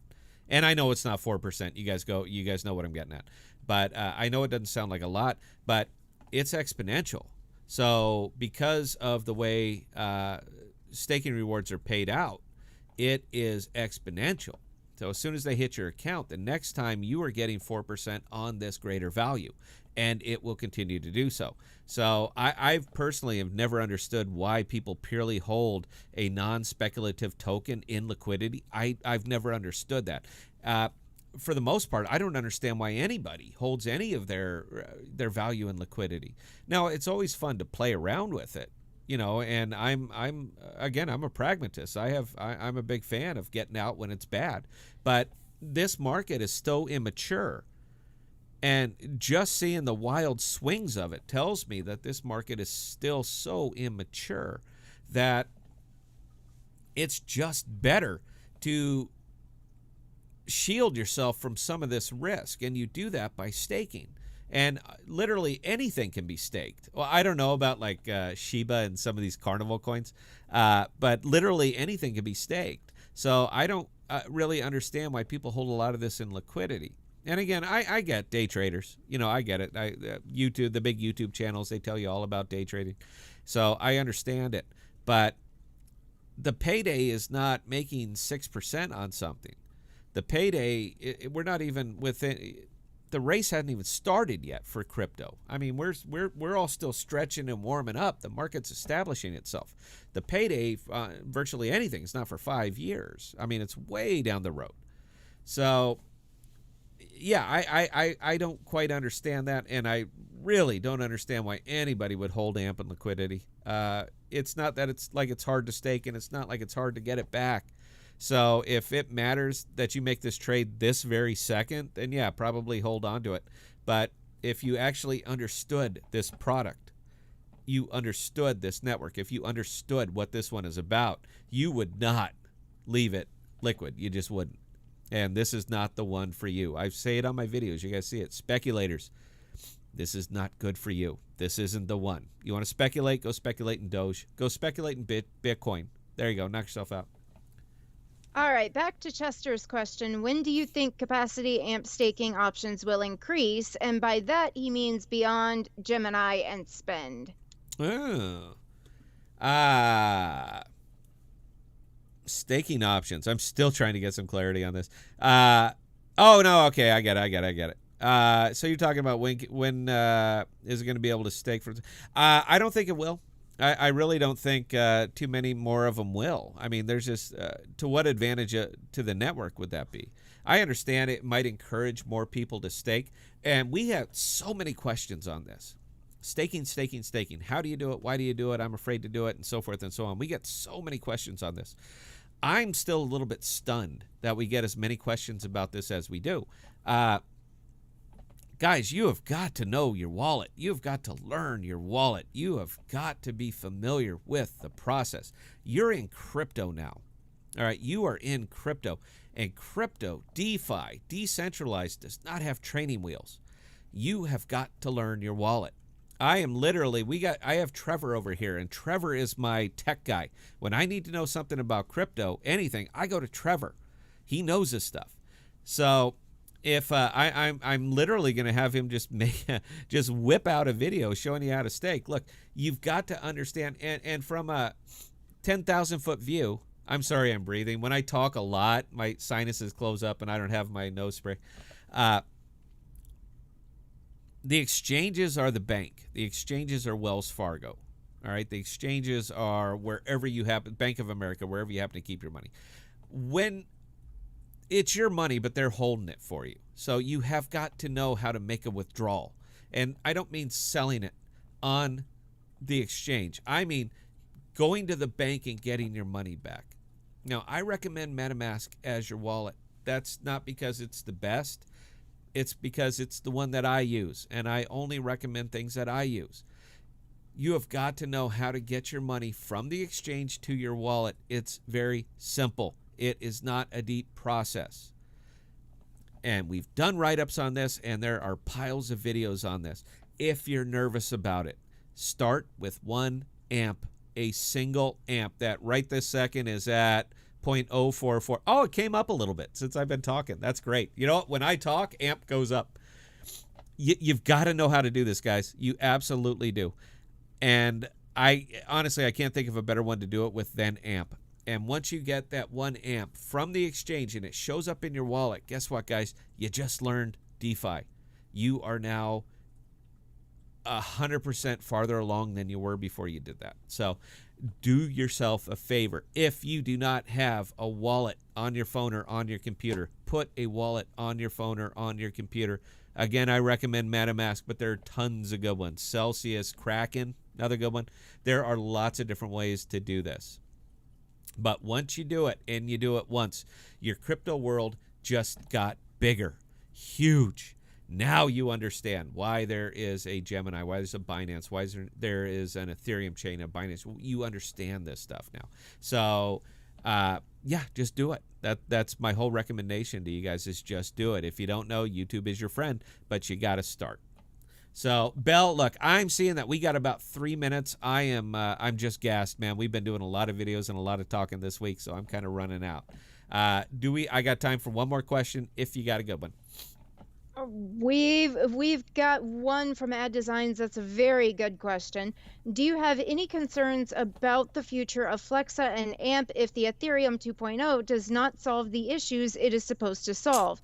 and I know it's not 4%. You guys know what I'm getting at. But I know it doesn't sound like a lot, but it's exponential. So because of the way staking rewards are paid out, it is exponential. So as soon as they hit your account, the next time you are getting 4% on this greater value, and it will continue to do so. So I personally have never understood why people purely hold a non-speculative token in liquidity. I've never understood that. For the most part, I don't understand why anybody holds any of their value in liquidity. Now, it's always fun to play around with it. And I'm a pragmatist. I'm a big fan of getting out when it's bad, but this market is so immature, and just seeing the wild swings of it tells me that this market is still so immature that it's just better to shield yourself from some of this risk, and you do that by staking. And literally anything can be staked. Well, I don't know about like Shiba and some of these carnival coins, but literally anything can be staked. So I don't really understand why people hold a lot of this in liquidity. And again, I get day traders. I get it. YouTube, the big YouTube channels, they tell you all about day trading. So I understand it. But the payday is not making 6% on something. The payday, we're not even within. The race hadn't even started yet for crypto. I mean, we're all still stretching and warming up. The market's establishing itself. The payday, virtually anything, is not for 5 years. I mean, it's way down the road. So, yeah, I don't quite understand that, and I really don't understand why anybody would hold AMP in liquidity. It's not that it's like it's hard to stake, and it's not like it's hard to get it back. So if it matters that you make this trade this very second, then yeah, probably hold on to it. But if you actually understood this product, you understood this network, if you understood what this one is about, you would not leave it liquid. You just wouldn't. And this is not the one for you. I say it on my videos. You guys see it. Speculators, this is not good for you. This isn't the one. You want to speculate? Go speculate in Doge. Go speculate in Bitcoin. There you go. Knock yourself out. All right, back to Chester's question. When do you think capacity AMP staking options will increase? And by that, he means beyond Gemini and Spend. Oh. Staking options. I'm still trying to get some clarity on this. Oh, no, okay, I get it. So you're talking about when is it going to be able to stake for? I don't think it will. I really don't think too many more of them will. I mean, there's just to what advantage to the network would that be? I understand it might encourage more people to stake, and we have so many questions on this. Staking. How do you do it? Why do you do it? I'm afraid to do it, and so forth and so on. We get so many questions on this. I'm still a little bit stunned that we get as many questions about this as we do. Guys, you have got to know your wallet. You have got to learn your wallet. You have got to be familiar with the process. You're in crypto now. All right, you are in crypto. And crypto, DeFi, decentralized, does not have training wheels. You have got to learn your wallet. I have Trevor over here, and Trevor is my tech guy. When I need to know something about crypto, anything, I go to Trevor. He knows this stuff. So if I'm literally going to have him just whip out a video showing you how to stake. Look, you've got to understand, and from a 10,000 foot view, I'm sorry I'm breathing. When I talk a lot, my sinuses close up and I don't have my nose spray. The exchanges are the bank. The exchanges are Wells Fargo. All right, the exchanges are wherever you happen, Bank of America, wherever you happen to keep your money. When it's your money, but they're holding it for you. So you have got to know how to make a withdrawal. And I don't mean selling it on the exchange. I mean going to the bank and getting your money back. Now, I recommend MetaMask as your wallet. That's not because it's the best. It's because it's the one that I use, and I only recommend things that I use. You have got to know how to get your money from the exchange to your wallet. It's very simple. It is not a deep process. And we've done write-ups on this, and there are piles of videos on this. If you're nervous about it, start with 1 amp, a single amp that right this second is at 0.044. Oh, it came up a little bit since I've been talking. That's great. You know what? When I talk, amp goes up. You've got to know how to do this, guys. You absolutely do. And I can't think of a better one to do it with than amp. And once you get that 1 amp from the exchange and it shows up in your wallet, guess what, guys? You just learned DeFi. You are now 100% farther along than you were before you did that. So do yourself a favor. If you do not have a wallet on your phone or on your computer, put a wallet on your phone or on your computer. Again, I recommend MetaMask, but there are tons of good ones. Celsius, Kraken, another good one. There are lots of different ways to do this. But once you do it, and you do it once, your crypto world just got bigger, huge. Now you understand why there is a Gemini, why there's a Binance, why there is an Ethereum chain, a Binance. You understand this stuff now. So, yeah, just do it. That's my whole recommendation to you guys is just do it. If you don't know, YouTube is your friend, but you got to start. So, Belle, look, I'm seeing that we got about 3 minutes. I'm just gassed, man. We've been doing a lot of videos and a lot of talking this week, so I'm kind of running out. I got time for one more question if you got a good one. We've got one from Ad Designs. That's a very good question. Do you have any concerns about the future of Flexa and AMP if the Ethereum 2.0 does not solve the issues it is supposed to solve?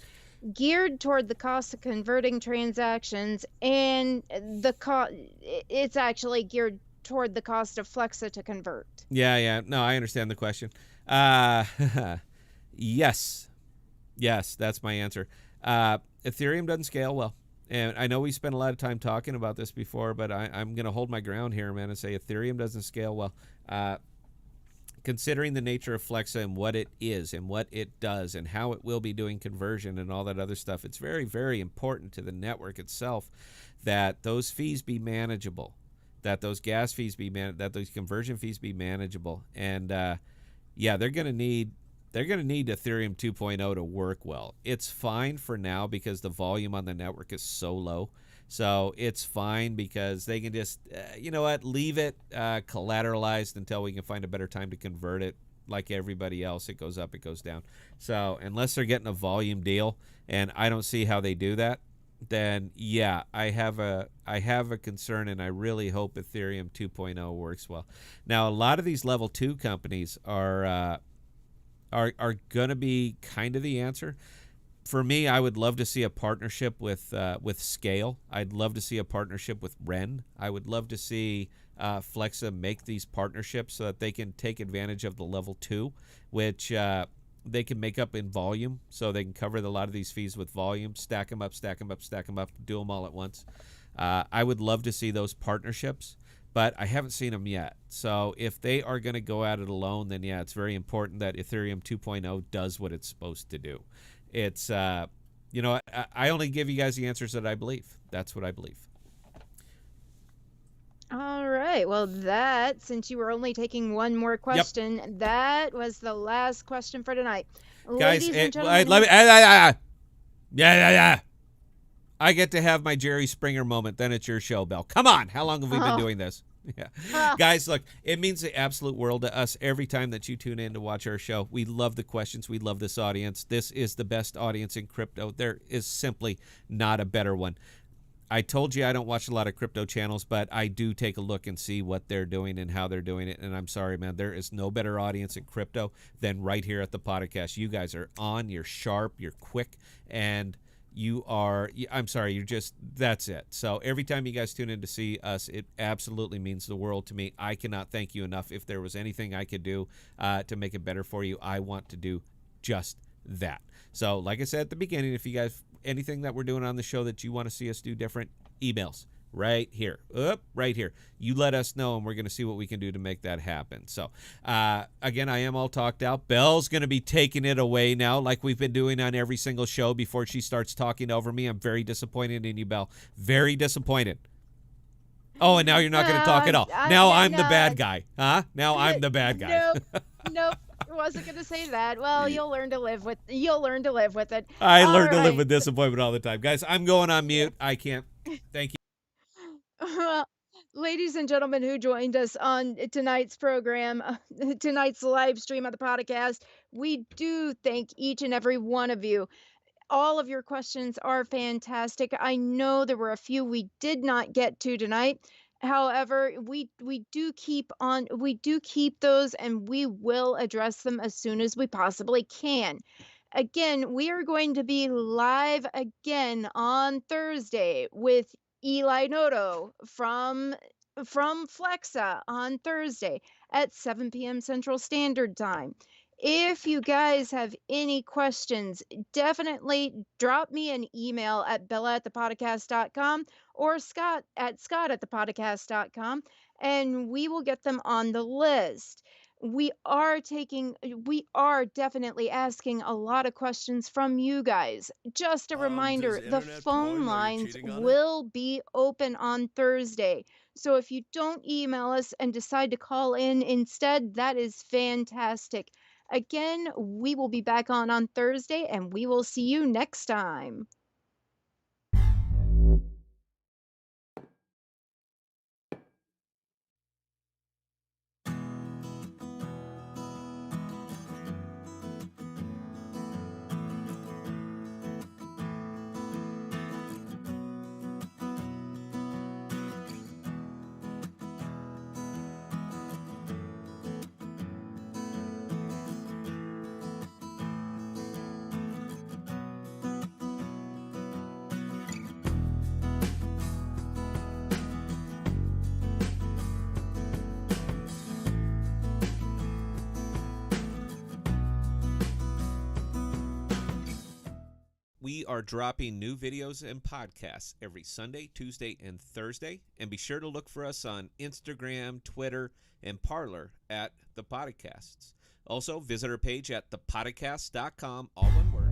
Geared toward the cost of converting transactions, and it's actually geared toward the cost of Flexa to convert. Yeah. No, I understand the question. Yes, that's my answer. Ethereum doesn't scale well. And I know we spent a lot of time talking about this before, but I'm going to hold my ground here, man, and say Ethereum doesn't scale well. Considering the nature of Flexa and what it is and what it does and how it will be doing conversion and all that other stuff, it's very, very important to the network itself that those fees be manageable, that those gas fees be that those conversion fees be manageable. And yeah, they're going to need Ethereum 2.0 to work well. It's fine for now because the volume on the network is so low. So it's fine because they can just, leave it collateralized until we can find a better time to convert it. Like everybody else, it goes up, it goes down. So unless they're getting a volume deal, and I don't see how they do that, then yeah, I have a concern, and I really hope Ethereum 2.0 works well. Now, a lot of these level 2 companies are going to be kind of the answer. For me, I would love to see a partnership with Scale. I'd love to see a partnership with Ren. I would love to see Flexa make these partnerships so that they can take advantage of the level 2, which they can make up in volume, so they can cover a lot of these fees with volume, stack them up, do them all at once. I would love to see those partnerships, but I haven't seen them yet. So if they are going to go at it alone, then yeah, it's very important that Ethereum 2.0 does what it's supposed to do. It's, I only give you guys the answers that I believe. That's what I believe. All right. Well, since you were only taking one more question, That was the last question for tonight. Guys, ladies and gentlemen. Yeah. I get to have my Jerry Springer moment. Then it's your show, Belle. Come on. How long have we been doing this? Yeah. Guys, look, it means the absolute world to us every time that you tune in to watch our show. We love the questions. We love this audience. This is the best audience in crypto. There is simply not a better one. I told you I don't watch a lot of crypto channels, but I do take a look and see what they're doing and how they're doing it. And I'm sorry, man, there is no better audience in crypto than right here at the podcast. You guys are on, you're sharp, you're quick, and that's it. So every time you guys tune in to see us, it absolutely means the world to me. I cannot thank you enough. If there was anything I could do to make it better for you, I want to do just that. So like I said at the beginning, if you guys, anything that we're doing on the show that you want to see us do different, emails, right here. Right here. You let us know, and we're going to see what we can do to make that happen. So, again, I am all talked out. Belle's going to be taking it away now, like we've been doing on every single show before she starts talking over me. I'm very disappointed in you, Belle. Very disappointed. Oh, and now you're not going to talk at all. Now I'm the bad guy. Huh? Now I'm the bad guy. Nope. I wasn't going to say that. Well, you'll learn to live with it. I learn to live with disappointment all the time. Guys, I'm going on mute. I can't. Thank you. Ladies and gentlemen who joined us on tonight's program, tonight's live stream of the podcast, we do thank each and every one of you. All of your questions are fantastic. I know there were a few we did not get to tonight. However, we do keep those, and we will address them as soon as we possibly can. Again, we are going to be live again on Thursday with Eli Noto from Flexa on Thursday at 7 p.m. Central Standard Time. If you guys have any questions, definitely drop me an email at bella@thepodcast.com or scott@thepodcast.com, and we will get them on the list. We are definitely asking a lot of questions from you guys. Just a reminder, the phone lines will be open on Thursday. So if you don't email us and decide to call in instead, that is fantastic. Again, we will be back on Thursday, and we will see you next time. We are dropping new videos and podcasts every Sunday, Tuesday, and Thursday. And be sure to look for us on Instagram, Twitter, and Parler at ThePodocasts. Also, visit our page at ThePodocasts.com, all one word.